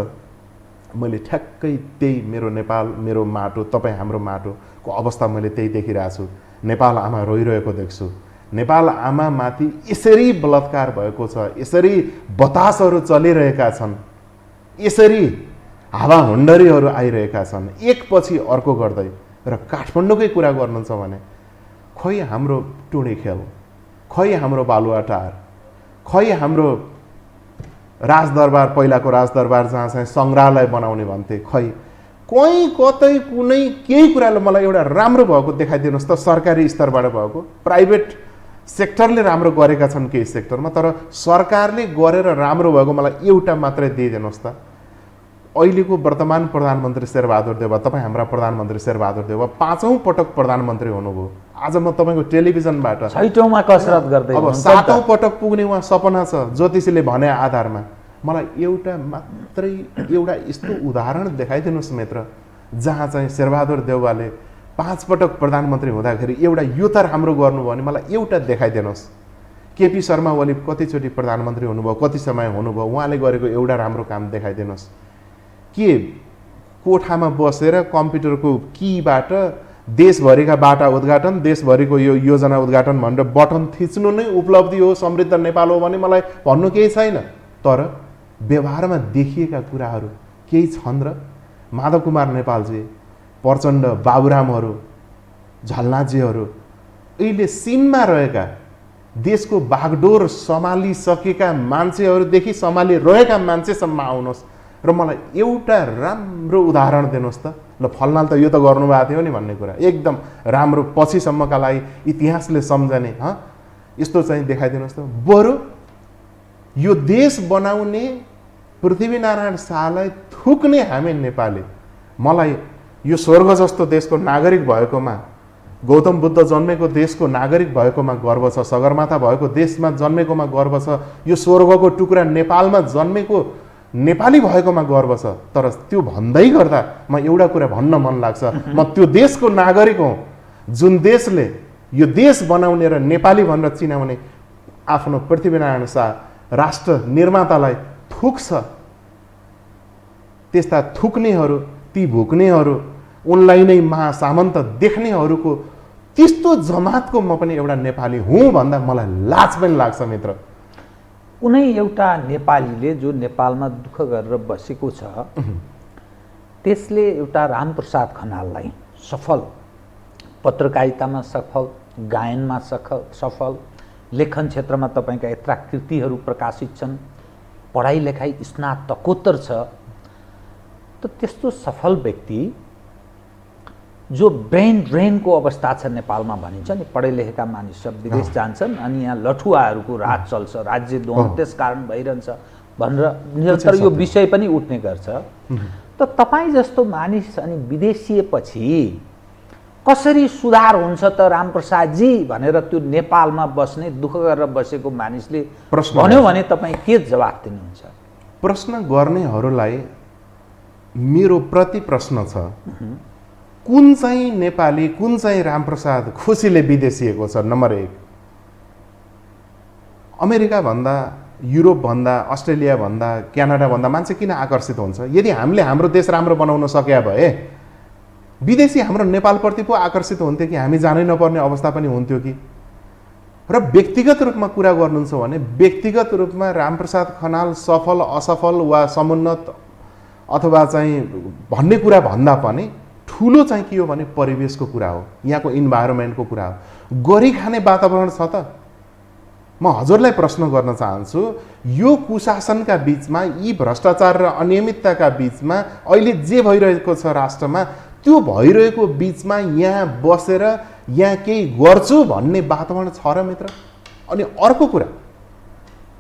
Speaker 6: मैले ठ्याक्कै त्यही मेरो नेपाल, मेरो माटो, तपाईँ हाम्रो माटोको अवस्था मैले त्यही देखिरहेको छु। नेपाल आमा रोइरहेको देख्छु। नेपाल आमामाथि यसरी बलात्कार भएको छ, यसरी बतासहरू चलिरहेका छन्, यसरी हावाहुन्डरीहरू आइरहेका छन् एकपछि अर्को गर्दै। र काठमाडौँकै कुरा गर्नुहुन्छ भने खै हाम्रो टुँडी खेल, खै हाम्रो बालुवाटार, खै हाम्रो राजदरबार, पहिलाको राजदरबार जहाँ चाहिँ सङ्ग्रहालय बनाउने भन्थे, खै कहीँ कतै कुनै केही कुराले मलाई एउटा राम्रो भएको देखाइदिनुहोस् त। सरकारी स्तरबाट भएको, प्राइभेट सेक्टरले राम्रो गरेका छन् केही सेक्टरमा, तर सरकारले गरेर राम्रो भएको मलाई एउटा मात्रै दिइदिनुहोस् त। अहिलेको वर्तमान प्रधानमन्त्री शेरबहादुर देउवा, तपाईँ हाम्रा प्रधानमन्त्री शेरबहादुर देउवा 5औं पटक प्रधानमन्त्री हुनुभयो। आज म तपाईँको टेलिभिजनबाट
Speaker 5: 6औँमा कसरत गर्दै
Speaker 6: अब 7औं पटक पुग्ने उहाँ सपना छ ज्योतिषीले भने आधारमा। मलाई एउटा मात्रै एउटा यस्तो उदाहरण देखाइदिनुहोस् मित्र, जहाँ चाहिँ शेरबहादुर देउवाले 5 पटक प्रधानमन्त्री हुँदाखेरि एउटा यो त राम्रो गर्नुभयो भने मलाई एउटा देखाइदिनुहोस्। केपी शर्मा ओली कतिचोटि प्रधानमन्त्री हुनुभयो, कति समय हुनुभयो, उहाँले गरेको एउटा राम्रो काम देखाइदिनुहोस्। के कोठामा बसेर कम्प्युटरको कीबाट देशभरिका बाटा उद्घाटन, देशभरिको यो योजना उद्घाटन भनेर बटन थिच्नु नै उपलब्धि हो, समृद्ध नेपाल हो भने मलाई भन्नु केही छैन। तर व्यवहारमा देखिएका कुराहरू केही छन् र? माधव कुमार नेपालजी, प्रचण्ड, बाबुरामहरू, झलनाथजीहरू अहिले सिनमा रहेका देशको बागडोर सम्हालिसकेका मान्छेहरूदेखि सम्हालिरहेका मान्छेसम्म आउनुहोस् र मलाई एउटा राम्रो उदाहरण दिनुहोस् त। ल फलनाल त यो त गर्नुभएको थियो नि भन्ने कुरा एकदम राम्रो पछिसम्मका लागि इतिहासले सम्झने यस्तो चाहिँ देखाइदिनुहोस् त। बरु यो देश बनाउने पृथ्वीनारायण शाहलाई थुक्ने हामी नेपाली, मलाई यो स्वर्ग जस्तो देशको नागरिक भएकोमा, गौतम बुद्ध जन्मेको देशको नागरिक भएकोमा गर्व छ, सगरमाथा भएको देशमा जन्मेकोमा गर्व छ, यो स्वर्गको टुक्रा नेपालमा जन्मेको नेपाली भएकोमा गर्व छ। तर त्यो भन्दै गर्दा म एउटा कुरा भन्न मन लाग्छ, म त्यो देशको नागरिक हुँ जुन देशले यो देश बनाउने र नेपाली भनेर चिनाउने आफ्नो पृथ्वीनारायण शाह राष्ट्र निर्मातालाई थुक्छ। त्यस्ता थुक्नेहरू, ती भुक्नेहरू, उनलाई नै महासामन्त देख्नेहरूको त्यस्तो जमातको म पनि एउटा नेपाली हुँ भन्दा मलाई लाज पनि लाग्छ मित्र।
Speaker 5: कुनै एउटा नेपालीले जो नेपालमा दुःख गरेर बसेको छ त्यसले एउटा रामप्रसाद खनाललाई सफल पत्रकारितामा सफल, गायनमा सफल, लेखन क्षेत्रमा तपाईँका यत्रा कृतिहरू प्रकाशित छन्, पढाइ लेखाइ स्नातकोत्तर छ, त त्यस्तो सफल व्यक्ति जो ब्रेन ड्रेनको अवस्था छ नेपालमा भनिन्छ नि, पढे लेखेका मानिस सब विदेश जान्छन् अनि यहाँ लठुवाहरूको राज चल्छ, राज्य द्वन्द्व त्यसकारण भइरहन्छ भनेर निरन्तर यो विषय पनि उठ्ने गर्छ। त तपाईँ जस्तो मानिस अनि विदेशिएपछि कसरी सुधार हुन्छ त रामप्रसादजी भनेर त्यो नेपालमा बस्ने दुःख गरेर बसेको मानिसले भन्यो भने तपाईँ के जवाफ दिनुहुन्छ?
Speaker 6: प्रश्न गर्नेहरूलाई मेरो प्रति प्रश्न छ, कुन चाहिँ नेपाली, कुन चाहिँ रामप्रसाद खुसीले विदेशिएको छ? नम्बर 1, अमेरिका भन्दा, युरोप भन्दा, अस्ट्रेलिया भन्दा, क्यानाडा भन्दा मान्छे किन आकर्षित हुन्छ? यदि हामीले हाम्रो देश राम्रो बनाउन सके भए विदेशी हाम्रो नेपालप्रति पो आकर्षित हुन्थ्यो कि हामी जानै नपर्ने अवस्था पनि हुन्थ्यो कि? र व्यक्तिगत रूपमा कुरा गर्नुहुन्छ भने व्यक्तिगत रूपमा रामप्रसाद खनाल सफल असफल वा समुन्नत अथवा चाहिँ भन्ने कुरा भन्दा पनि ठुलो चाहिँ के हो भने परिवेशको कुरा हो, यहाँको इन्भाइरोमेन्टको कुरा हो। गरी खाने वातावरण छ त? म हजुरलाई प्रश्न गर्न चाहन्छु, यो कुशासनका बीचमा, यी भ्रष्टाचार र अनियमितताका बीचमा अहिले जे भइरहेको छ राष्ट्रमा, त्यो भइरहेको बीचमा यहाँ बसेर यहाँ केही गर्छु भन्ने वातावरण छ र मित्र? अनि अर्को कुरा,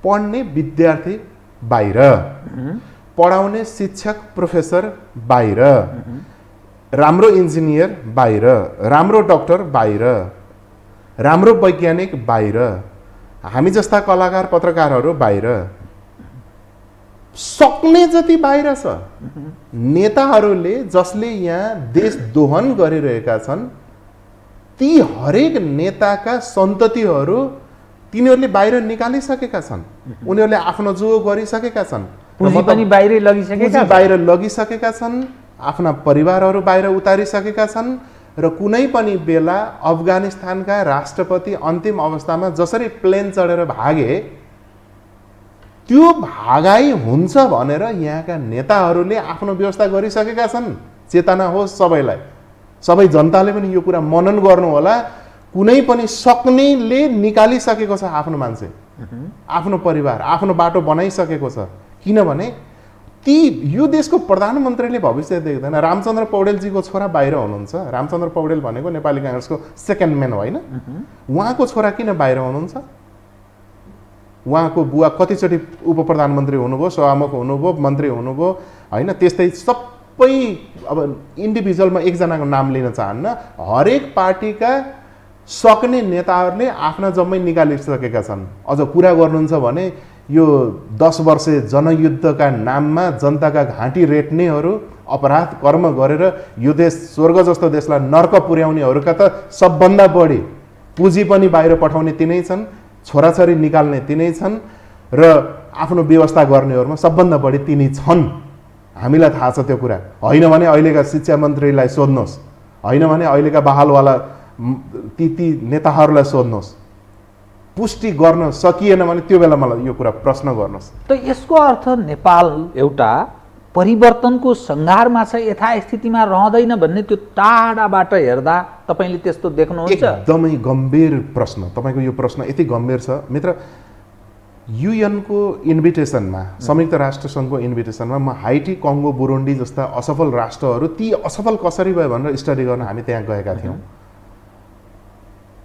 Speaker 6: पढ्ने विद्यार्थी बाहिर, पढाउने शिक्षक प्रोफेसर बाहिर, राम्रो इन्जिनियर बाहिर, राम्रो डाक्टर बाहिर, राम्रो वैज्ञानिक बाहिर, हामी जस्ता कलाकार पत्रकारहरू बाहिर, सक्ने जति बाहिर छ। नेताहरूले जसले यहाँ देश दोहन गरिरहेका छन् ती हरेक नेताका सन्ततिहरू तिनीहरूले बाहिर निकालिसकेका छन्, उनीहरूले आफ्नो जो गरिसकेका छन्,
Speaker 5: पुँजी पनि बाहिर
Speaker 6: लगिसकेका छन्, आफ्ना परिवारहरू बाहिर उतारिसकेका छन् र कुनै पनि बेला अफगानिस्तानका राष्ट्रपति अन्तिम अवस्थामा जसरी प्लेन चढेर भागे त्यो भागाई हुन्छ भनेर यहाँका नेताहरूले आफ्नो व्यवस्था गरिसकेका छन्। चेतना होस् सबैलाई, सबै जनताले पनि यो कुरा मनन गर्नु होला। कुनै पनि सक्नेले निकालिसकेको छ आफ्नो मान्छे, आफ्नो परिवार, आफ्नो बाटो बनाइसकेको छ। किनभने यो देशको प्रधानमन्त्रीले भविष्य देख्दैन। रामचन्द्र पौडेलजीको छोरा बाहिर हुनुहुन्छ। रामचन्द्र पौडेल भनेको नेपाली काङ्ग्रेसको सेकेन्ड म्यान होइन? उहाँको छोरा किन बाहिर हुनुहुन्छ? उहाँको बुवा कतिचोटि उप प्रधानमन्त्री हुनुभयो, सभामुख हुनुभयो, मन्त्री हुनुभयो होइन? त्यस्तै सबै अब इन्डिभिजुअलमा एकजनाको नाम लिन चाहन्न, हरेक पार्टीका सक्ने नेताहरूले आफ्ना जम्मै निकालिसकेका छन्। अझ कुरा गर्नुहुन्छ भने यो 10 वर्षे जनयुद्धका नाममा जनताका घाँटी रेट्नेहरू, अपराध कर्म गरेर यो देश स्वर्ग जस्तो देशलाई नर्क पुर्याउनेहरूका त सबभन्दा बढी पुँजी पनि बाहिर पठाउने तिनै छन्, छोराछोरी निकाल्ने तिनै छन् र आफ्नो व्यवस्था गर्नेहरूमा सबभन्दा बढी तिनी छन्। हामीलाई थाहा छ त्यो कुरा। होइन भने अहिलेका शिक्षा मन्त्रीलाई सोध्नुहोस्, होइन भने अहिलेका बहालवाला ती नेताहरूलाई सोध्नुहोस्। पुष्टि गर्न सकिएन भने त्यो बेला मलाई यो कुरा प्रश्न गर्नुहोस्।
Speaker 5: त यसको अर्थ नेपाल एउटा परिवर्तनको सङ्घारमा छ, यथास्थितिमा रहँदैन भन्ने त्यो टाढाबाट हेर्दा तपाईँले त्यस्तो देख्नुहुन्छ?
Speaker 6: एकदमै गम्भीर प्रश्न। तपाईँको यो प्रश्न यति गम्भीर छ मित्र। युएनको इन्भिटेसनमा, संयुक्त राष्ट्र सङ्घको इन्भिटेसनमा म हाइटी, कङ्गो, बुरुन्डी जस्ता असफल राष्ट्रहरू ती असफल कसरी भयो भनेर स्टडी गर्न हामी त्यहाँ गएका थियौँ।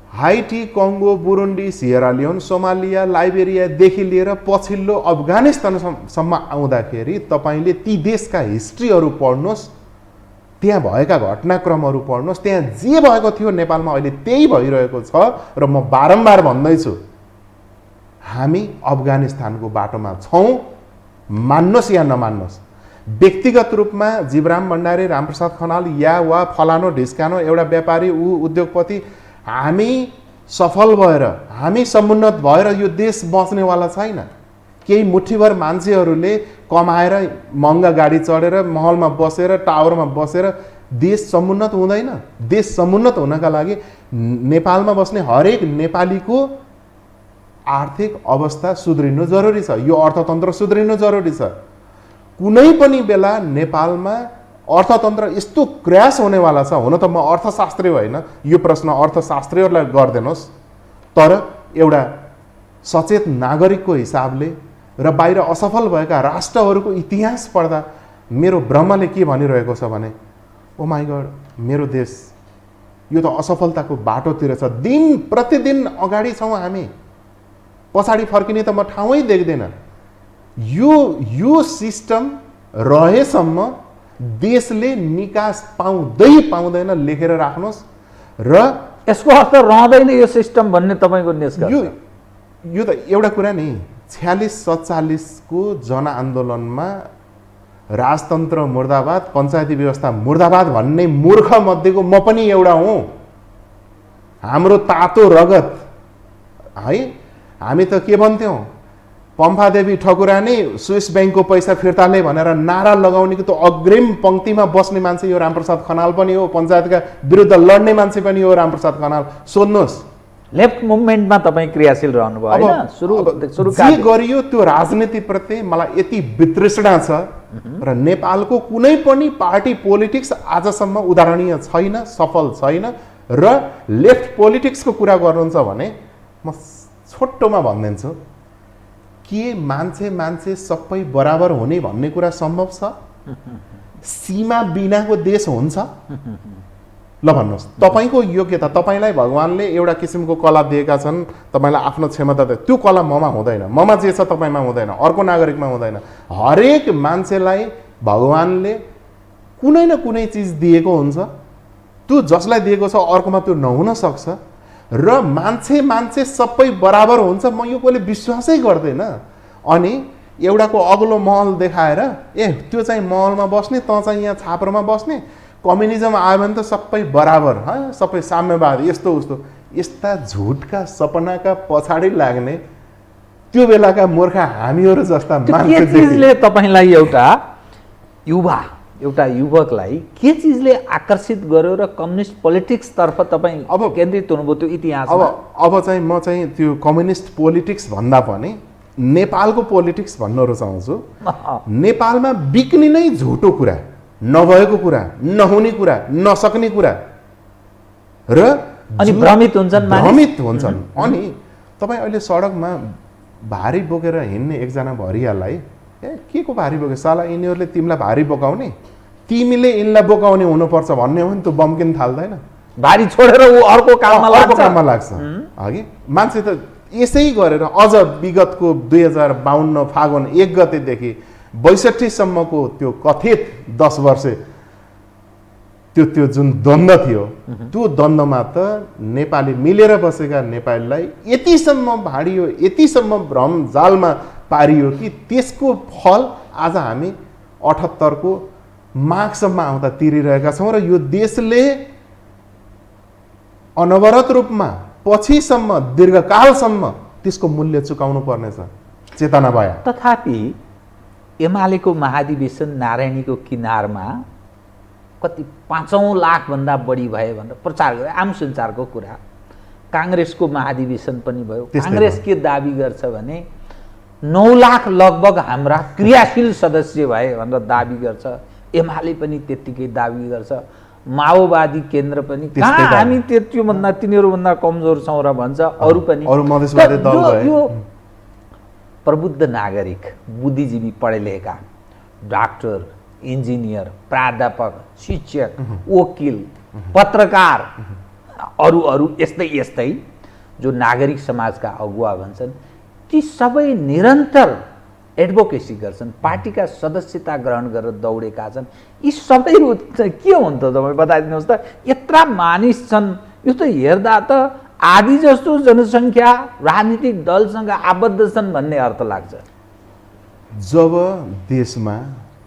Speaker 6: Haiti, Congo, Burundi, Sierra Leone, Somalia, लाइबेरियादेखि लिएर पछिल्लो अफगानिस्तानसम्म आउँदाखेरि तपाईँले ती देशका हिस्ट्रीहरू पढ्नुहोस्, त्यहाँ भएका घटनाक्रमहरू पढ्नुहोस्। त्यहाँ जे भएको थियो नेपालमा अहिले त्यही भइरहेको छ। र म बारम्बार भन्दैछु, हामी अफगानिस्तानको बाटोमा छौँ, मान्नुहोस् या नमान्नुहोस्। व्यक्तिगत रूपमा जीवराम भण्डारी, रामप्रसाद खनाल या वा फलानो ढिस्कानो एउटा व्यापारी, उद्योगपति, हामी सफल भएर, हामी समुन्नत भएर यो देश बच्नेवाला छैन। केही मुठीभर मान्छेहरूले कमाएर महँगा गाडी चढेर महलमा बसेर टावरमा बसेर देश समुन्नत हुँदैन। देश समुन्नत हुनका लागि नेपालमा बस्ने हरेक नेपालीको आर्थिक अवस्था सुध्रिनु जरुरी छ। यो अर्थतन्त्र सुध्रिनु जरुरी छ। कुनै पनि बेला नेपालमा अर्थतन्त्र यस्तो क्र्यास हुनेवाला छ। हुन त म अर्थशास्त्री होइन, यो प्रश्न अर्थशास्त्रीहरूलाई गरिदिनुहोस्, तर एउटा सचेत नागरिकको हिसाबले र बाहिर असफल भएका राष्ट्रहरूको इतिहास पढ्दा मेरो ब्रह्मले के भनिरहेको छ भने, ओ माई गड, मेरो देश यो त असफलताको बाटोतिर छ। दिन प्रतिदिन अगाडि छौँ हामी, पछाडि फर्किने त म ठाउँै देख्दैन। यो सिस्टम रहेसम्म देशले निकास पाउँदैन लेखेर राख्नुहोस्। र
Speaker 5: यसको अर्थ रहँदैन यो सिस्टम भन्ने तपाईँको निष्कर्ष?
Speaker 6: यो त एउटा कुरा नि, 46-47 को जनआन्दोलनमा राजतन्त्र मुर्दाबाद, पञ्चायती व्यवस्था मुर्दाबाद भन्ने मूर्ख मध्येको म पनि एउटा हुँ। हाम्रो तातो रगत है। हामी त के भन्थ्यौँ, पम्फादेवी ठकुरानी स्विस ब्याङ्कको पैसा फिर्ताले भनेर नारा लगाउनेको त अग्रिम पङ्क्तिमा बस्ने मान्छे यो रामप्रसाद खनाल पनि हो। पञ्चायतका विरुद्ध लड्ने मान्छे पनि हो रामप्रसाद खनाल। सोध्नुहोस्,
Speaker 5: लेफ्ट मुभमेन्टमा तपाईँ क्रियाशील रहनुभयो होइन? सुरु
Speaker 6: जे गरियो त्यो राजनीतिप्रति मलाई यति वितृष्णा छ। र नेपालको कुनै पनि पार्टी पोलिटिक्स आजसम्म उदाहरणीय छैन, सफल छैन। र लेफ्ट पोलिटिक्सको कुरा गर्नुहुन्छ भने म छोटोमा भनिदिन्छु, के मान्छे सबै बराबर हुने भन्ने कुरा सम्भव छ? सीमा बिनाको देश हुन्छ? ल भन्नुहोस्, तपाईँको योग्यता, तपाईँलाई भगवानले एउटा किसिमको कला दिएका छन्, तपाईँलाई आफ्नो क्षमता दिए, त्यो कला ममा हुँदैन। ममा जे छ तपाईँमा हुँदैन, अर्को नागरिकमा हुँदैन। हरेक मान्छेलाई भगवानले कुनै न कुनै चिज दिएको हुन्छ। त्यो जसलाई दिएको छ अर्कोमा त्यो नहुन सक्छ। र मान्छे सबै बराबर हुन्छ, म यो कोहीले विश्वासै गर्दैन। अनि एउटाको अग्लो महल देखाएर त्यो चाहिँ महलमा बस्ने, त चाहिँ यहाँ छाप्रोमा बस्ने, कम्युनिजम आयो भने त सबै बराबर, सबै साम्यवाद, यस्तो उस्तो, यस्ता झुटका सपनाका पछाडि लाग्ने त्यो बेलाका मूर्ख हामीहरू जस्ता
Speaker 5: मान्छेले तपाईँलाई एउटा युवकलाई के चिजले आकर्षित गर्यो र कम्युनिस्ट पोलिटिक्स तर्फ तपाईँ अब केन्द्रित हुनुभयो त्यो इतिहासमा?
Speaker 6: अब चाहिँ म चाहिँ त्यो कम्युनिस्ट पोलिटिक्स भन्दा पनि नेपालको पोलिटिक्स भन्न रुचाउँछु। नेपालमा बिक्ने नै झुटो कुरा, नभएको कुरा, नहुने कुरा, नसक्ने कुरा र
Speaker 5: अनि भ्रमित हुन्छन्।
Speaker 6: अनि तपाईँ अहिले सडकमा भारी बोकेर हिँड्ने एकजना भरियालाई के को भारी बोके, साला यिनीहरूले तिमीलाई भारी बोकाउने, तिमीले यिनलाई बोकाउने हुनुपर्छ भन्ने हो नि, त्यो बम किन थाल्दैन?
Speaker 5: भारी छोडेर ऊ अर्को काममा
Speaker 6: लाग्छ अघि। मान्छे त यसै गरेर अझ विगतको 2052 फागुन 1 गतेदेखि 62 सम्मको त्यो कथित 10 वर्षे त्यो जुन द्वन्द्व थियो, त्यो द्वन्द्वमा त नेपाली मिलेर बसेका नेपालीलाई यतिसम्म भाडियो, यतिसम्म भ्रम जालमा पारियो कि त्यसको फल आज हामी 78 को माघसम्म आउँदा तिरिरहेका छौँ। र यो देशले अनवरत रूपमा पछिसम्म दीर्घकालसम्म त्यसको मूल्य चुकाउनु पर्नेछ चेतना भए।
Speaker 5: तथापि एमालेको महाधिवेशन नारायणीको किनारमा कति 5 लाखभन्दा बढी भए भनेर प्रचार गरे, आम सञ्चारको कुरा। काङ्ग्रेसको महाधिवेशन पनि भयो। काङ्ग्रेस के दाबी गर्छ भने 9 लाख लगभग हाम्रा क्रियाशील सदस्य भए भनेर दाबी गर्छ। एमाले पनि त्यत्तिकै दाबी गर्छ। माओवादी केन्द्र पनि कहाँ हामी त्योभन्दा तिनीहरूभन्दा कमजोर छौँ र भन्छ। अरू पनि
Speaker 6: अरू मधेसवादी दल भए।
Speaker 5: यो प्रबुद्ध नागरिक, बुद्धिजीवी, पढे लेखेका, डाक्टर, इन्जिनियर, प्राध्यापक, शिक्षक, वकिल, पत्रकार, अरू यस्तै जो नागरिक समाजका अगुवा भन्छन्, ती सबै निरन्तर एडभोकेसी गर्छन्, पार्टीका सदस्यता ग्रहण गरेर दौडेका छन्। यी सबै के हुन् त तपाईँ बताइदिनुहोस् त। यत्रा मानिस छन्, यो त हेर्दा त आदि जस्तो जनसङ्ख्या राजनीतिक दलसँग आबद्ध छन् भन्ने अर्थ लाग्छ।
Speaker 6: जब देशमा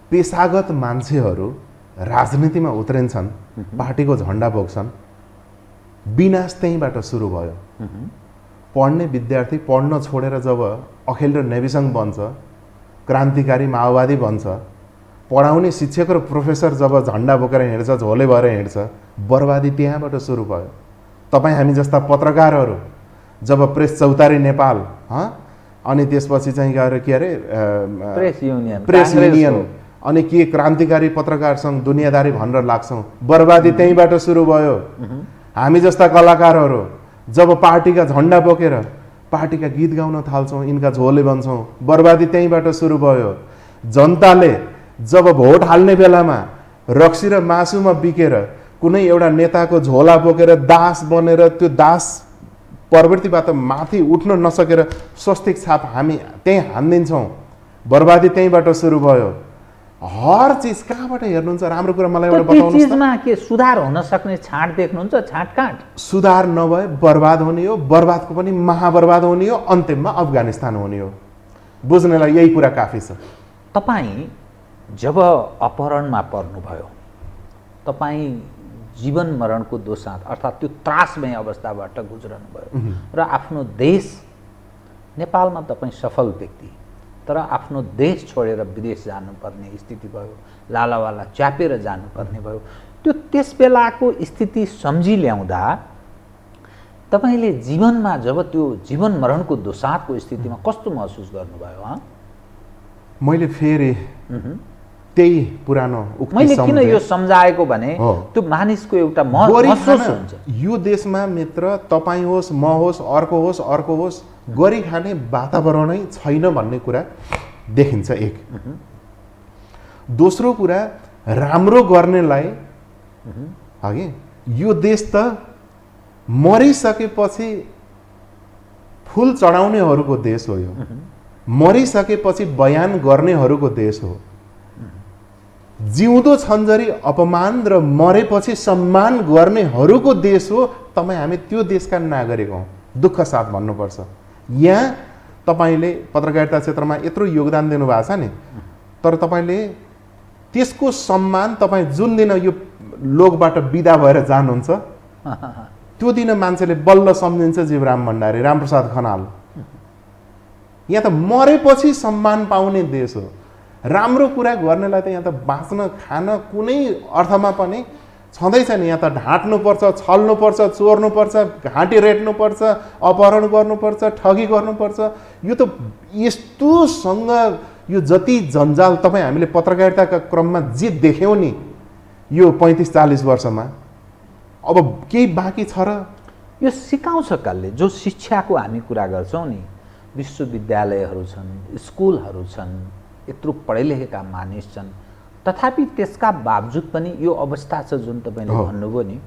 Speaker 6: पेसागत मान्छेहरू राजनीतिमा उत्रिन्छन्, पार्टीको झन्डा बोक्छन्, विनाश त्यहीँबाट सुरु भयो। पढ्ने विद्यार्थी पढ्न छोडेर जब अखिल र नेविसङ्घ बन्छ, क्रान्तिकारी माओवादी बन्छ, पढाउने शिक्षक र प्रोफेसर जब झन्डा बोकेर हिँड्छ, झोले भएर हिँड्छ, बर्बादी त्यहाँबाट सुरु भयो। तपाईँ हामी जस्ता पत्रकारहरू जब प्रेस चौतारी नेपाल, अनि त्यसपछि चाहिँ गएर के अरे प्रेस युनियन, अनि के क्रान्तिकारी पत्रकार सङ्घ, दुनियाँदारी भनेर लाग्छौँ, बर्बादी त्यहीँबाट सुरु भयो। हामी जस्ता कलाकारहरू जब पार्टीका झन्डा बोकेर पार्टीका गीत गाउन थाल्छौँ, यिनका झोले बन्छौँ, बर्बादी त्यहीँबाट सुरु भयो। जनताले जब भोट हाल्ने बेलामा रक्सी र मासुमा बिकेर कुनै एउटा नेताको झोला बोकेर दास बनेर त्यो दास प्रवृत्तिबाट माथि उठ्न नसकेर स्वस्तिक छाप हामी त्यहीँ हानिदिन्छौँ, बर्बादी त्यहीँबाट सुरु भयो। हर चिज कहाँबाट हेर्नुहुन्छ? राम्रो कुरा मलाई एउटा बताउनुहोस् त।
Speaker 5: के सुधार हुन सक्ने छाँट देख्नुहुन्छ? छाँटकाँट
Speaker 6: सुधार नभए बर्बाद हुने हो, बर्बादको पनि महाबर्बाद हुने हो, अन्तिममा अफगानिस्तान हुने हो। बुझ्नेलाई यही कुरा काफी छ।
Speaker 5: तपाईँ जब अपहरणमा पर्नुभयो, तपाईँ जीवन मरणको दोसाँध अर्थात् त्यो त्रासमय अवस्थाबाट गुज्रनुभयो र आफ्नो देश नेपालमा तपाईँ सफल व्यक्ति, तर आफ्नो देश छोडेर विदेश जानुपर्ने स्थिति भयो, लालावाला च्यापेर जानुपर्ने भयो। त्यो त्यस बेलाको स्थिति सम्झी ल्याउँदा तपाईँले जीवनमा जब त्यो जीवन मरणको दोसाँधको स्थितिमा कस्तो महसुस गर्नुभयो?
Speaker 6: मैले फेरि त्यही पुरानो उक्ति
Speaker 5: मैले किन यो सम्झाएको भने त्यो मानिसको एउटा महसुस हुन्छ।
Speaker 6: यो देशमा मित्र तपाईँ होस्, म होस्, अर्को होस्, अर्को होस्, गरी खाने वातावरणै छैन भन्ने कुरा देखिन्छ। एक दोस्रो कुरा, राम्रो गर्नेलाई हगि यो देश त मरिसकेपछि फुल चढाउनेहरूको देश हो, यो मरिसकेपछि बयान गर्नेहरूको देश हो। जिउँदो छन्जरी अपमान र मरेपछि सम्मान गर्नेहरूको देश हो। तपाईँ हामी त्यो देशका नागरिक हौँ, दुःख साथ भन्नुपर्छ। यहाँ तपाईँले पत्रकारिता क्षेत्रमा यत्रो योगदान दिनुभएको छ नि, तर तपाईँले त्यसको सम्मान तपाईँ जुन दिन यो लोकबाट बिदा भएर जानुहुन्छ त्यो दिन मान्छेले बल्ल सम्झिन्छ जीवराम भण्डारी, रामप्रसाद खनाल। यहाँ त मरेपछि सम्मान पाउने देश हो। राम्रो कुरा गर्नेलाई त यहाँ त बाँच्न खान कुनै अर्थमा पनि छँदैछ नि। यहाँ त ढाँट्नुपर्छ, छल्नुपर्छ, चोर्नुपर्छ, घाँटी रेट्नुपर्छ, अपहरण गर्नुपर्छ, ठगी गर्नुपर्छ। यो त यस्तोसँग यो जति जन्जाल तपाईँ हामीले पत्रकारिताका क्रममा जे देख्यौँ नि यो 35-40 वर्षमा, अब केही बाँकी छ र?
Speaker 5: यो सिकाउँछ कसले? जो शिक्षाको हामी कुरा गर्छौँ नि, विश्वविद्यालयहरू छन्, स्कुलहरू छन्, यत्रो पढे लेखेका मानिस छन्, तथापि त्यसका बावजुद पनि यो अवस्था छ जुन तपाईँले भन्नुभयो नि,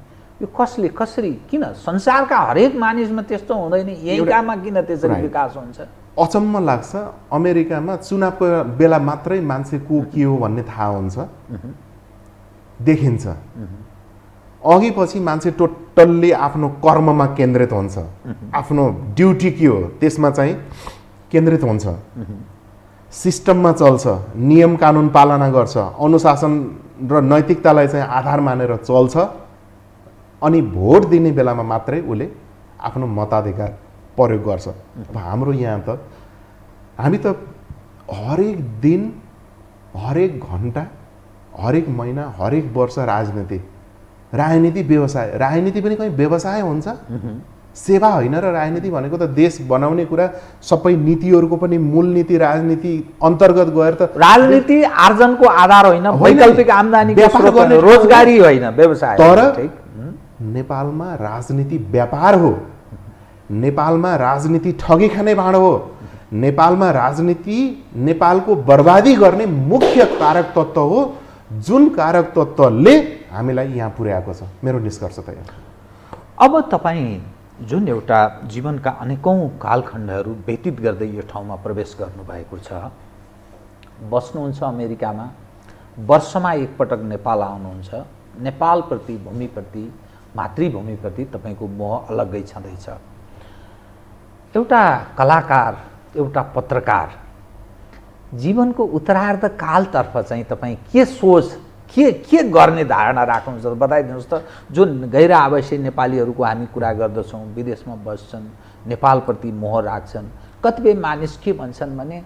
Speaker 5: यो कसले कसरी किन संसारका हरेक मानिसमा त्यस्तो हुँदैन, यहीँकामा किन त्यसरी विकास हुन्छ?
Speaker 6: अचम्म लाग्छ। अमेरिकामा चुनावको बेला मात्रै मान्छे को के हो भन्ने थाहा हुन्छ, देखिन्छ। अघि पछि मान्छे टोटल्ली आफ्नो कर्ममा केन्द्रित हुन्छ, आफ्नो ड्युटी के हो त्यसमा चाहिँ केन्द्रित हुन्छ, सिस्टममा चल्छ, नियम कानुन पालना गर्छ, अनुशासन र नैतिकतालाई चाहिँ आधार मानेर चल्छ। अनि भोट दिने बेलामा मात्रै उसले आफ्नो मताधिकार प्रयोग गर्छ। अब हाम्रो यहाँ त हामी त हरेक दिन, हरेक घन्टा, हरेक महिना, हरेक वर्ष राजनीति व्यवसाय, राजनीति पनि कहीँ व्यवसाय हुन्छ? सेवा होइन र राजनीति भनेको त देश बनाउने कुरा, सबै नीतिहरूको पनि मूल नीति राजनीति अन्तर्गत गएर त
Speaker 5: राजनीति आर्जनको आधार होइन, वैकल्पिक आम्दानीको स्रोत होइन, रोजगारी होइन, व्यवसाय।
Speaker 6: तर नेपालमा राजनीति व्यापार हो, नेपालमा राजनीति ठगी खाने भाँडो हो, नेपालमा राजनीति नेपालको बर्बादी गर्ने मुख्य कारक तत्त्व हो, जुन कारक तत्त्वले हामीलाई यहाँ पुर्याएको छ। मेरो निष्कर्ष त यो।
Speaker 5: अब तपाईँ जुन एउटा जीवनका अनेकौं कालखण्डहरू व्यतीत गर्दै यो ठाउँमा प्रवेश गर्नुभएको छ, बस्नुहुन्छ अमेरिकामा, वर्षमा एकपटक नेपाल आउनुहुन्छ, नेपालप्रति, भूमिप्रति, मातृभूमिप्रति तपाईँको मोह अलग्गै छँदैछ। एउटा कलाकार, एउटा पत्रकार जीवनको उत्तरार्ध कालतर्फ चाहिँ तपाईँ के सोच, के गर्ने धारणा राख्नुहुन्छ बताइदिनुहोस् त। जुन गैर आवासीय नेपालीहरूको हामी कुरा गर्दछौँ, विदेशमा बस्छन्, नेपालप्रति मोह राख्छन्, कतिपय मानिस के भन्छन् भने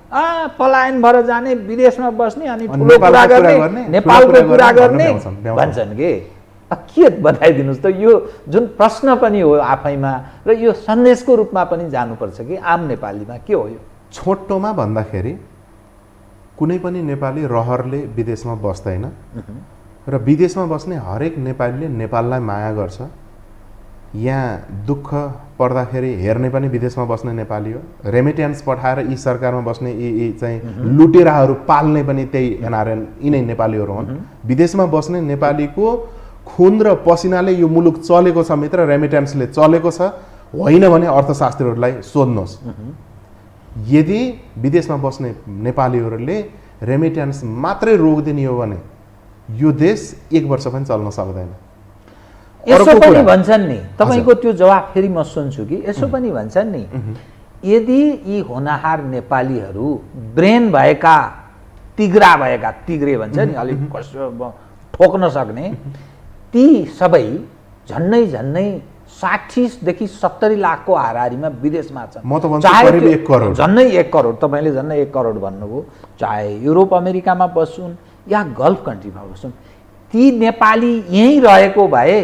Speaker 5: पलायन भएर जाने, विदेशमा बस्ने, अनि ठुलो कुरा गर्ने, नेपालको कुरा गर्ने भन्छन् के बताइदिनुहोस् त। यो जुन प्रश्न पनि हो आफैमा, र यो सन्देशको रूपमा पनि जानुपर्छ कि आम नेपालीमा के हो यो?
Speaker 6: छोटोमा भन्दाखेरि कुनै पनि नेपाली रहरले विदेशमा बस्दैन र विदेशमा बस्ने हरेक नेपालीले नेपाललाई माया गर्छ। यहाँ दुःख पर्दाखेरि हेर्ने पनि विदेशमा बस्ने नेपाली हो। रेमिट्यान्स पठाएर यी सरकारमा बस्ने यी चाहिँ लुटेराहरू पाल्ने पनि त्यही एनआरएन, यिनै नेपालीहरू हुन्। विदेशमा बस्ने नेपालीको खुन र पसिनाले यो मुलुक चलेको छ मित्र, रेमिट्यान्सले चलेको छ, होइन भने अर्थशास्त्रीहरूलाई सोध्नुहोस्। यदि विदेशमा बस्ने नेपालीहरूले रेमिट्यान्स मात्रै रोकिदिने हो भने यो देश 1 वर्ष पनि चल्न सक्दैन।
Speaker 5: यसो पनि भन्छन् नि, तपाईँको त्यो जवाफ फेरि म सुन्छु कि यसो पनि भन्छन् नि, यदि यी होनहार नेपालीहरू ब्रेन भएका, तिग्रा भएका, तिग्रे भन्छ नि अलिक ठोक्न सक्ने, ती सबै झन्नै 60 देखि 70 लाखको हाराहारीमा विदेशमा छन्।
Speaker 6: म त भन्छु करिब 1 करोड,
Speaker 5: झन्नै 1 करोड, तपाईँले झन्नै 1 करोड भन्नुभयो। चाहे युरोप अमेरिकामा बस्छन् या गल्फ कन्ट्रीमा बस्छन्, ती नेपाली यहीँ रहेको भए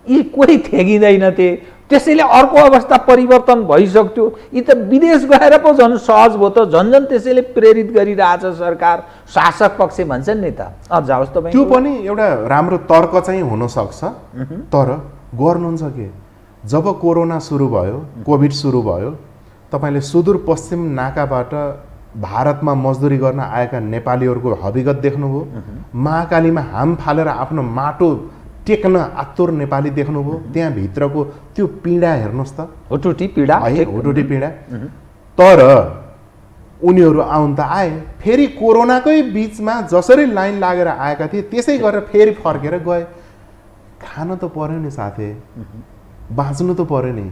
Speaker 5: यी कोही थेगिँदैनथे। त्यसैले अर्को अवस्था परिवर्तन भइसक्थ्यो। यी त विदेश गएर पो झन् सहज भयो त, झन् त्यसैले प्रेरित गरिरहेछ सरकार, शासक पक्ष भन्छन् नि त। जाओस् तपाईँ,
Speaker 6: त्यो पनि एउटा राम्रो तर्क चाहिँ हुनसक्छ, तर गर्नुहुन्छ के? जब कोरोना सुरु भयो, कोभिड सुरु भयो, तपाईँले सुदूरपश्चिम नाकाबाट भारतमा मजदुरी गर्न आएका नेपालीहरूको हविगत देख्नुभयो। महाकालीमा हाम फालेर आफ्नो माटो टेक्न आतुर नेपाली देख्नुभयो। त्यहाँभित्रको त्यो पीडा हेर्नुहोस् त,
Speaker 5: हुटुटी पीडा
Speaker 6: है, हुटुटी पीडा। तर उनीहरू आउन त आए, फेरि कोरोनाकै बिचमा जसरी लाइन लागेर आएका थिए त्यसै गरेर फेरि फर्केर गए। खान त पर्यो नि साथी, बाँच्नु त पर्यो नि।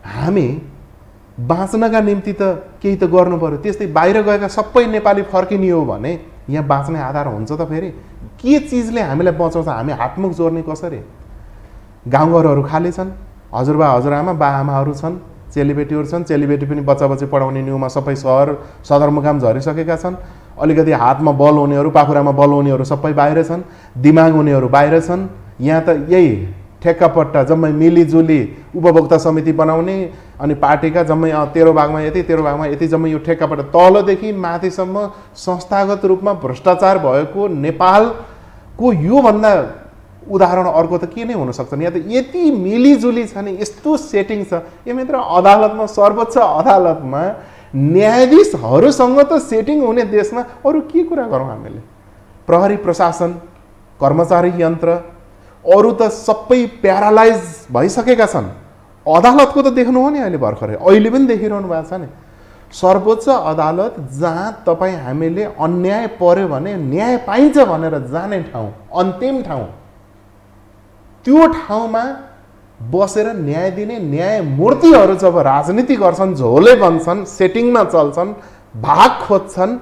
Speaker 6: हामी बाँच्नका निम्ति त केही त गर्नु पर्यो। त्यस्तै बाहिर गएका सबै नेपाली फर्किने हो भने यहाँ बाँच्ने आधार हुन्छ त? फेरि के चिजले हामीलाई बचाउँछ? हामी हातमुख जोड्ने कसरी? गाउँघरहरू खाली छन्, हजुरबा हजुरआमा बाआमाहरू छन्, चेलीबेटीहरू छन्, चेलीबेटी पनि बच्चा बच्ची पढाउने न्युमा सबै सहर सदरमुकाम झरिसकेका छन्। अलिकति हातमा बल हुनेहरू, पाखुरामा बल हुनेहरू सबै बाहिर छन्, दिमाग हुनेहरू बाहिर छन्। यहाँ त यही ठेक्कापट्टा जम्मै मिलिजुली उपभोक्ता समिति बनाउने, अनि पार्टीका जम्मै 13 भागमा यति, 13 भागमा यति, जम्मै यो ठेक्कापट्टा तलदेखि माथिसम्म संस्थागत रूपमा भ्रष्टाचार भएको नेपालको योभन्दा उदाहरण अर्को त के नै हुनसक्छ? यहाँ त यति मिलिजुली छ नि, यस्तो सेटिङ छ। यो मित्र अदालतमा, सर्वोच्च अदालतमा न्यायाधीशहरूसँग त सेटिङ हुने देशमा अरू के कुरा गरौँ हामीले? प्रहरी प्रशासन, कर्मचारी यन्त्र, अरू त सबै प्यारालाइज भइसकेका छन्। अदालतको त देख्नु हो नि अहिले भर्खरै, अहिले पनि देखिरहनु भएको छ नि। सर्वोच्च अदालत जहाँ तपाईँ हामीले अन्याय पर्यो भने न्याय पाइन्छ भनेर जाने ठाउँ, अन्तिम ठाउँ, त्यो ठाउँमा बसेर न्याय दिने न्यायमूर्तिहरू जब राजनीति गर्छन्, झोले बन्छन्, सेटिङमा चल्छन्, भाग खोज्छन्,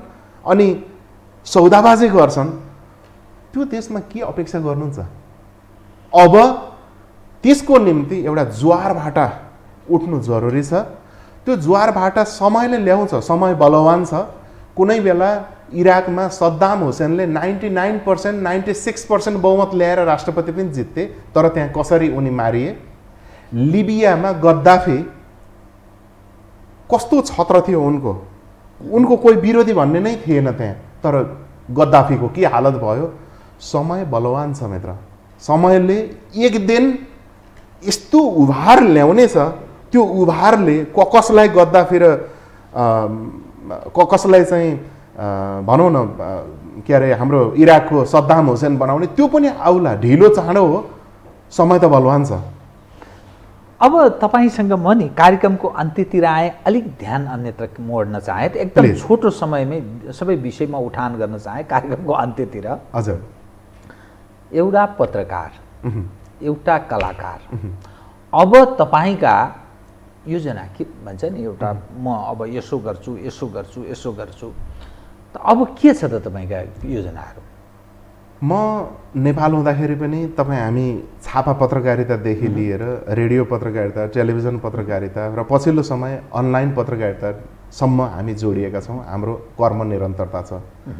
Speaker 6: अनि सौदाबाजी गर्छन्, त्यो देशमा के अपेक्षा गर्नुहुन्छ? अब त्यसको निम्ति एउटा ज्वार भाटा उठ्नु जरुरी छ त्यो ज्वार भाटा समयले ल्याउँछ, समय बलवान छ। कुनै बेला इराकमा सद्दाम हुसेनले 99% 96% बहुमत ल्याएर राष्ट्रपति पनि जित्ते, तर त्यहाँ कसरी उनी मारिए। लिबियामा गद्दाफी कस्तो छत्र थियो उनको कोही विरोधी भन्ने नै थिएन त्यहाँ, तर गद्दाफीको के हालत भयो। समय बलवान छ मित्र, समयले एक दिन यस्तो उभार ल्याउने छ, त्यो उभारले कसलाई गद्दाफी र कसलाई चाहिँ भनौँ न के अरे हाम्रो इराकको सद्दाम हुसेन बनाउने, त्यो पनि आउला, ढिलो चाँडो हो, समय त बलवान छ।
Speaker 5: अब तपाईसँग म नि कार्यक्रमको अन्त्यतिर आए, अलिक ध्यान अन्यत्र मोड्न चाहे, एकदम
Speaker 6: प्लिज।
Speaker 5: छोटो समयमै सबै विषयमा उठान गर्न चाहे कार्यक्रमको अन्त्यतिर।
Speaker 6: हजुर।
Speaker 5: एउटा पत्रकार, एउटा कलाकार, अब तपाईँका योजना के भन्छ नि, एउटा म अब यसो गर्छु यसो गर्छु यसो गर्छु, त अब के छ त तपाईँका योजनाहरू?
Speaker 6: म नेपाल हुँदाखेरि पनि तपाईँ हामी छापा पत्रकारितादेखि लिएर रेडियो पत्रकारिता, टेलिभिजन पत्रकारिता र पछिल्लो समय अनलाइन पत्रकारितासम्म हामी जोडिएका छौँ। हाम्रो कर्म निरन्तरता छ।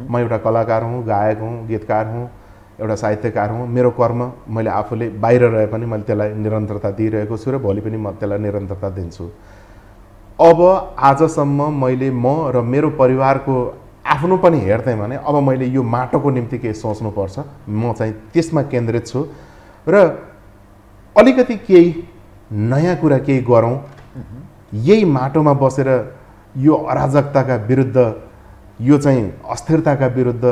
Speaker 6: म एउटा कलाकार हुँ, गायक हुँ, गीतकार हुँ, एउटा साहित्यकार हुँ। मेरो कर्म मैले आफूले बाहिर रहे पनि मैले त्यसलाई निरन्तरता दिइरहेको छु र भोलि पनि म त्यसलाई निरन्तरता दिन्छु। अब आजसम्म मैले म र मेरो परिवारको आफ्नो पनि हेर्थेँ भने अब मैले यो माटोको निम्ति केही सोच्नुपर्छ, म चाहिँ त्यसमा केन्द्रित छु र अलिकति केही नयाँ कुरा केही गरौँ, यही माटोमा बसेर यो अराजकताका विरुद्ध, यो चाहिँ अस्थिरताका विरुद्ध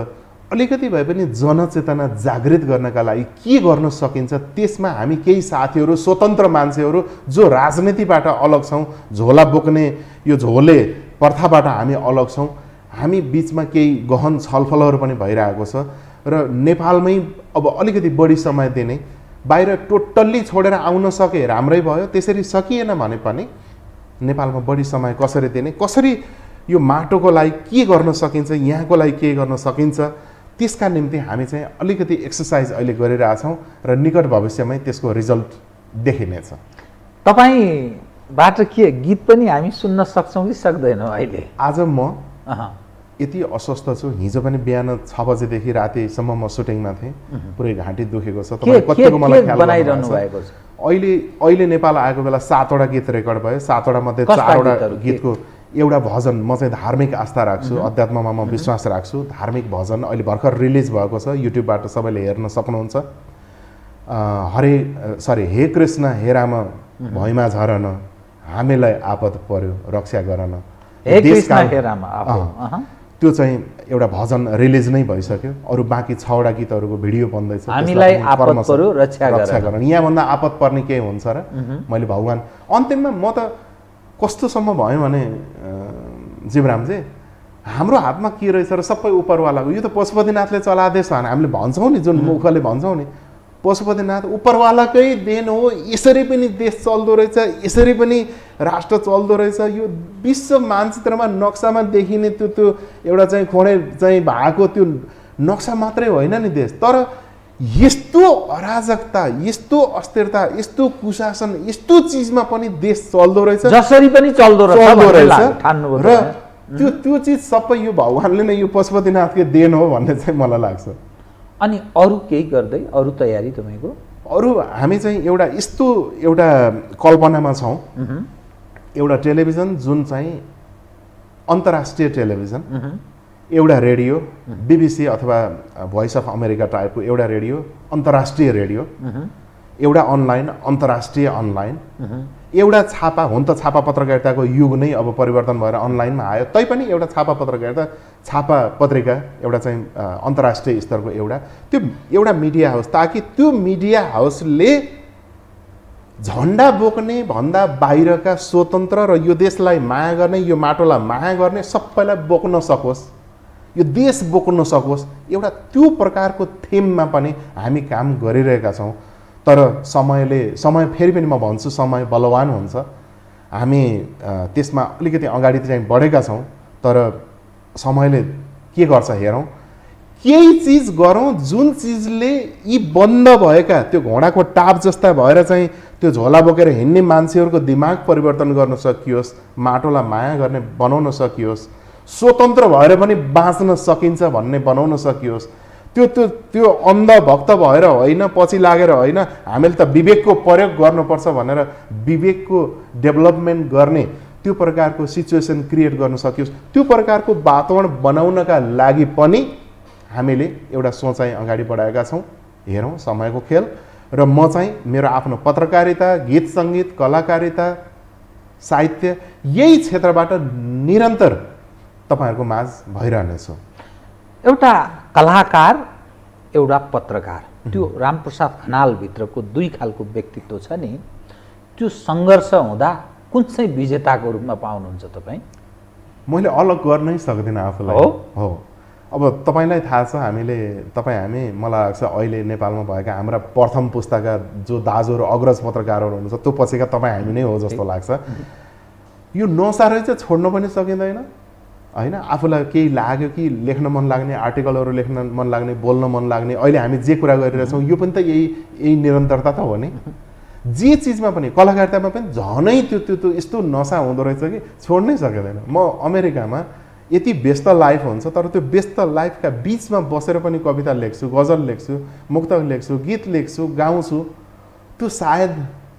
Speaker 6: अलिकति भए पनि जनचेतना जागृत गर्नका लागि के गर्न सकिन्छ, त्यसमा हामी केही साथीहरू, स्वतन्त्र मान्छेहरू जो राजनीतिबाट अलग छौँ, झोला बोक्ने यो झोले प्रथाबाट हामी अलग छौँ, हामी बिचमा केही गहन छलफलहरू पनि भइरहेको छ र नेपालमै अब अलिकति बढी समय दिने, बाहिर टोटल्ली छोडेर आउन सके राम्रै भयो, त्यसरी सकिएन भने पनि नेपालमा बढी समय कसरी दिने, कसरी यो माटोको लागि के गर्न सकिन्छ, यहाँको लागि के गर्न सकिन्छ, त्यसका निम्ति हामी चाहिँ अलिकति एक्सर्साइज अहिले गरिरहेछौँ र निकट भविष्यमै त्यसको रिजल्ट देखिनेछ।
Speaker 5: तपाईँबाट के गीत पनि हामी सुन्न सक्छौँ कि सक्दैनौँ अहिले?
Speaker 6: आज म यति अस्वस्थ छु, हिजो पनि बिहान 6 बजेदेखि रातिसम्म म सुटिङमा थिएँ, पुरै घाँटी दुखेको छ।
Speaker 5: कतिको मलाई ख्याल बनाइरहनु भएको छ?
Speaker 6: अहिले नेपाल आएको बेला 7वटा गीत रेकर्ड भयो, 7वटा मध्ये 4वटा गीतको एउटा भजन, म चाहिँ धार्मिक आस्था राख्छु, अध्यात्ममा म विश्वास राख्छु, धार्मिक भजन अहिले भर्खर रिलिज भएको छ, युट्युबबाट सबैले हेर्न सक्नुहुन्छ। हे कृष्ण हे राम भैमा झरन, हामीलाई आपत पर्यो रक्षा गरन,
Speaker 5: हे कृष्ण हे राम।
Speaker 6: त्यो चाहिँ एउटा भजन रिलिज नै भइसक्यो। अरू बाँकी 6वटा गीतहरूको भिडियो बन्दैछ,
Speaker 5: हामीलाई आपत पर्यो रक्षा गरन।
Speaker 6: यहाँभन्दा आपत पर्ने के हुन्छ र? मैले भगवान अन्तिममा म त कस्तोसम्म भयो भने जीवरामजी, हाम्रो हातमा के रहेछ र सबै उपरवालाको, यो त पशुपतिनाथले चलादेश भने हामीले भन्छौँ नि, जुन मुखले भन्छौँ नि, पशुपतिनाथ उपरवालाकै देन हो, यसरी पनि देश चल्दो रहेछ, यसरी पनि राष्ट्र चल्दो रहेछ। यो विश्व मानचित्रमा नक्सामा देखिने त्यो एउटा चाहिँ खोडे चाहिँ भएको त्यो नक्सा मात्रै होइन नि देश, तर यस्तो अराजकता, यस्तो अस्थिरता, यस्तो कुशासन, यस्तो चिजमा पनि देश चल्दो रहेछ,
Speaker 5: जसरी पनि चल्दो रहेछ
Speaker 6: र त्यो चिज सबै यो भगवानले नै, यो पशुपतिनाथकै देन हो भन्ने चाहिँ मलाई लाग्छ।
Speaker 5: अनि अरू केही गर्दै अरू तयारी तपाईँको?
Speaker 6: अरू हामी चाहिँ एउटा यस्तो एउटा कल्पनामा छौँ, एउटा टेलिभिजन जुन चाहिँ अन्तर्राष्ट्रिय टेलिभिजन, एउटा रेडियो BBC अथवा भोइस अफ अमेरिका टाइपको एउटा रेडियो, अन्तर्राष्ट्रिय रेडियो, एउटा अनलाइन अन्तर्राष्ट्रिय अनलाइन, एउटा छापा, हुन त छापा पत्रकारिताको युग नै अब परिवर्तन भएर अनलाइनमा आयो, तैपनि एउटा छापा पत्रकारिता, छापा पत्रिका एउटा चाहिँ अन्तर्राष्ट्रिय स्तरको त्यो एउटा मिडिया हाउस, ताकि त्यो मिडिया हाउसले झन्डा बोक्ने भन्दा बाहिरका स्वतन्त्र र यो देशलाई माया गर्ने, यो माटोलाई माया गर्ने सबैलाई बोक्न सकोस्, यो देश बोक्न सकोस्, एउटा त्यो प्रकारको थिममा पनि हामी काम गरिरहेका छौँ। तर समय फेरि पनि म भन्छु समय बलवान हुन्छ, हामी त्यसमा अलिकति अगाडि चाहिँ बढेका छौँ, तर समयले के गर्छ हेरौँ। केही चिज गरौँ जुन चिजले यी बन्द भएका त्यो घोडाको टाप जस्ता भएर चाहिँ त्यो झोला बोकेर हिँड्ने मान्छेहरूको दिमाग परिवर्तन गर्न सकियोस्, माटोलाई माया गर्ने बनाउन सकियोस्, स्वतन्त्र भएर पनि बाँच्न सकिन्छ भन्ने बनाउन सकियोस्। त्यो त्यो त्यो अन्धभक्त भएर होइन, पछि लागेर होइन, हामीले त विवेकको प्रयोग गर्नुपर्छ भनेर विवेकको डेभलपमेन्ट गर्ने त्यो प्रकारको सिचुएसन क्रिएट गर्न सकियोस्। त्यो प्रकारको वातावरण बनाउनका लागि पनि हामीले एउटा सोचाइ अगाडि बढाएका छौँ। हेरौँ समयको खेल। र म चाहिँ मेरो आफ्नो पत्रकारिता, गीत सङ्गीत, कलाकारिता, साहित्य यही क्षेत्रबाट निरन्तर तपाईँहरूको माझ भइरहनेछु।
Speaker 5: एउटा कलाकार, एउटा पत्रकार, त्यो रामप्रसाद खनालभित्रको दुई खालको व्यक्तित्व छ नि, त्यो सङ्घर्ष हुँदा कुन चाहिँ विजेताको रूपमा पाउनुहुन्छ तपाईँ?
Speaker 6: मैले अलग गर्नै सक्दिनँ आफूलाई। हो, अब तपाईँलाई थाहा छ, हामी मलाई लाग्छ अहिले नेपालमा भएका हाम्रा प्रथम पुस्ताका जो दाजुहरू अग्रज पत्रकारहरू हुनुहुन्छ त्यो पछिका तपाईँ हामी नै हो जस्तो लाग्छ। यो नसा रहेछ छोड्न पनि सकिँदैन होइन। आफूलाई केही लाग्यो कि लेख्न मन लाग्ने, आर्टिकलहरू लेख्न मन लाग्ने, बोल्न मन लाग्ने, अहिले हामी जे कुरा गरिरहेछौँ यो पनि त यही निरन्तरता त हो नि। जे चिजमा पनि, कलाकारितामा पनि झनै त्यो यस्तो नसा हुँदो रहेछ कि छोड्नै सकिँदैन। म अमेरिकामा यति व्यस्त लाइफ हुन्छ, तर त्यो व्यस्त लाइफका बिचमा बसेर पनि कविता लेख्छु, गजल लेख्छु, मुक्तक लेख्छु, गीत लेख्छु, गाउँछु। त्यो सायद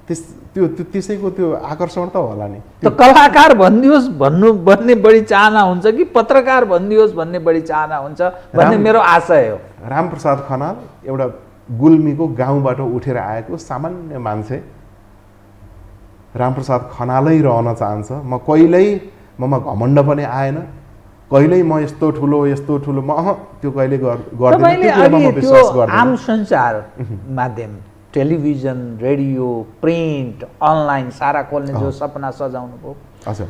Speaker 6: त्यसैको त्यो आकर्षण त होला नि।
Speaker 5: त कलाकार भनिदियोस् भन्ने बढी चाहना हुन्छ कि पत्रकार भनिदियोस् भन्ने बढी चाहना हुन्छ भन्ने मेरो आशय हो।
Speaker 6: रामप्रसाद खनाल एउटा गुल्मीको गाउँबाट उठेर आएको सामान्य मान्छे रामप्रसाद खनालै रहन चाहन्छ। ममा घमण्ड पनि आएन, कहिल्यै म यस्तो ठुलो त्यो कहिले गर्दैन।
Speaker 5: आम सञ्चार माध्यम, टेलिभिजन, रेडियो, प्रिन्ट, अनलाइन सारा खोल्ने जो सपना सजाउनु भयो,
Speaker 6: हजुर,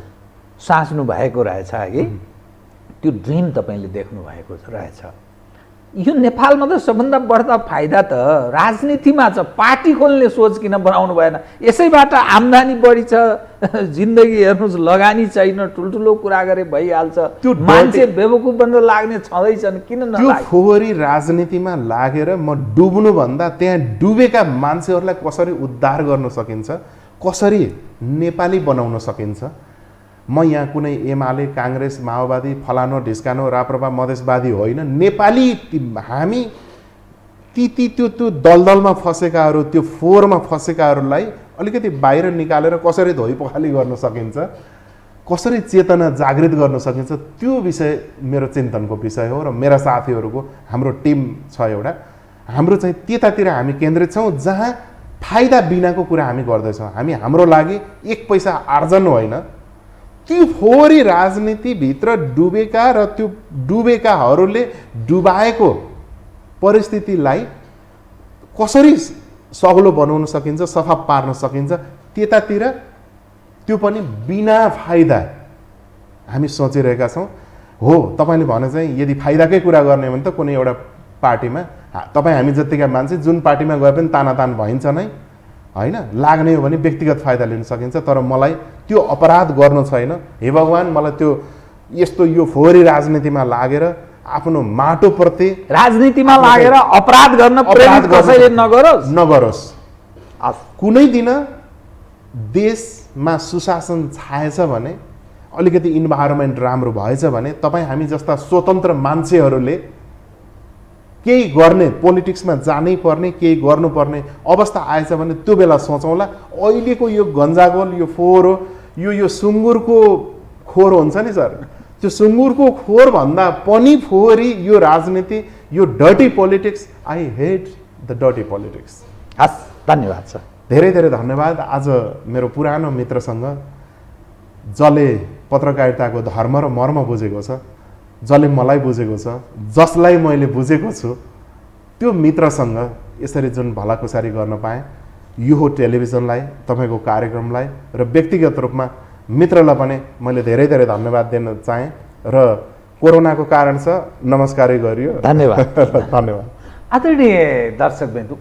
Speaker 5: साँच्नु भएको रहेछ कि त्यो ड्रिम तपाईँले देख्नु भएको रहेछ। यो नेपालमा त सबभन्दा बढ्ता फाइदा त राजनीतिमा छ। पार्टी खोल्ने सोच किन बनाउनु भएन? यसैबाट आम्दानी बढी छ, जिन्दगी हेर्नुहोस् लगानी छैन, ठुल्ठुलो कुरा गरे भइहाल्छ, त्यो मान्छे बेवकुफ बनेर लाग्ने छँदैछन्, किन नलाग्यो?
Speaker 6: त्यो फोहोरी राजनीतिमा लागेर म डुब्नुभन्दा त्यहाँ डुबेका मान्छेहरूलाई कसरी उद्धार गर्न सकिन्छ, कसरी नेपाली बनाउन सकिन्छ। म यहाँ कुनै एमाले, काङ्ग्रेस, माओवादी, फलानो ढिस्कानो, राप्रपा, मधेसवादी होइन। नेपाली हामी त्यो दलदलमा फसेकाहरू, त्यो फोहोरमा फसेकाहरूलाई अलिकति बाहिर निकालेर कसरी धोइ पखाली गर्न सकिन्छ, कसरी चेतना जागृत गर्न सकिन्छ, त्यो विषय मेरो चिन्तनको विषय हो। र मेरा साथीहरूको, हाम्रो टिम छ एउटा, हाम्रो चाहिँ त्यतातिर हामी केन्द्रित छौँ जहाँ फाइदा बिनाको कुरा हामी गर्दैछौँ। हाम्रो लागि एक पैसा आर्जन होइन, त्यो फोहोरी राजनीतिभित्र डुबेका र त्यो डुबेकाहरूले डुबाएको परिस्थितिलाई कसरी सग्लो बनाउन सकिन्छ, सफा पार्न सकिन्छ, त्यतातिर त्यो पनि बिना फाइदा हामी सोचिरहेका छौँ। हो, तपाईँले भने चाहिँ यदि फाइदाकै कुरा गर्ने भने त कुनै एउटा पार्टीमा तपाईँ हामी जत्तिका मान्छे जुन पार्टीमा गए पनि तानातान भइन्छ नै होइन। लाग्ने हो भने व्यक्तिगत फाइदा लिन सकिन्छ, तर मलाई त्यो अपराध गर्नु छैन। हे भगवान्, मलाई त्यो यस्तो यो फोहोरी राजनीतिमा लागेर आफ्नो माटोप्रति
Speaker 5: राजनीतिमा लागेर अपराध गर्न प्रेरित कसैले
Speaker 6: नगरोस्। कुनै दिन देशमा सुशासन छाएछ भने, अलिकति इन्भाइरोमेन्ट राम्रो भएछ भने तपाईँ हामी जस्ता स्वतन्त्र मान्छेहरूले केही गर्ने, पोलिटिक्समा जानै पर्ने, केही गर्नुपर्ने अवस्था आएछ भने त्यो बेला सोचौँला। अहिलेको यो गन्जागोल, यो फोहोर, यो सुँगुरको खोर हुन्छ नि सर, त्यो सुँगुरको खोर भन्दा पनि फोहोरी यो राजनीति, यो dirty politics. I hate the dirty politics.
Speaker 5: हस्, धन्यवाद सर,
Speaker 6: धेरै धेरै धन्यवाद। आज मेरो पुरानो मित्रसँग जसले पत्रकारिताको धर्म र मर्म बुझेको छ, जसले मलाई बुझेको छ, जसलाई मैले बुझेको छु, त्यो मित्रसँग यसरी जुन भलाकुसारी गर्न पाएँ, यो टेलिभिजनलाई, तपाईँको कार्यक्रमलाई र व्यक्तिगत रूपमा मित्रलाई पनि मैले धेरै धेरै धन्यवाद दिन चाहेँ। र कोरोनाको कारण छ, नमस्कारै गरियो।
Speaker 5: धन्यवाद।
Speaker 6: धन्यवाद।
Speaker 5: आदरणीय दर्शकबिन्दु,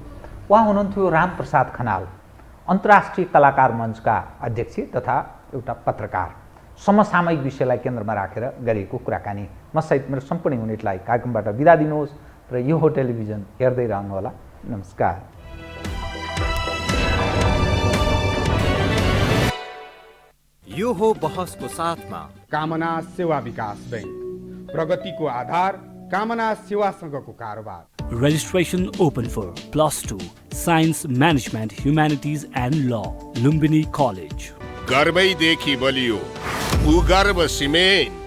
Speaker 5: उहाँ हुनुहुन्थ्यो रामप्रसाद खनाल, अन्तर्राष्ट्रिय कलाकार मञ्चका अध्यक्ष तथा एउटा पत्रकार। समसामयिक विषयलाई केन्द्रमा राखेर गरिएको कुराकानी। म सहित मेरो सम्पूर्ण युनिटलाई कार्यक्रमबाट बिदा दिनुहोस् र यो हो टेलिभिजन हेर्दै रहनुहोला। नमस्कार।
Speaker 1: यो हो बहसको साथमा
Speaker 2: कामना सेवा विकास बैंक, प्रगतिको आधार कामना सेवासँगको कारोबार।
Speaker 3: Registration open for +2 Science Management Humanities and Law, Lumbini College.
Speaker 4: गर्वैदेखि बलियो भूगर्भ सिमेन्ट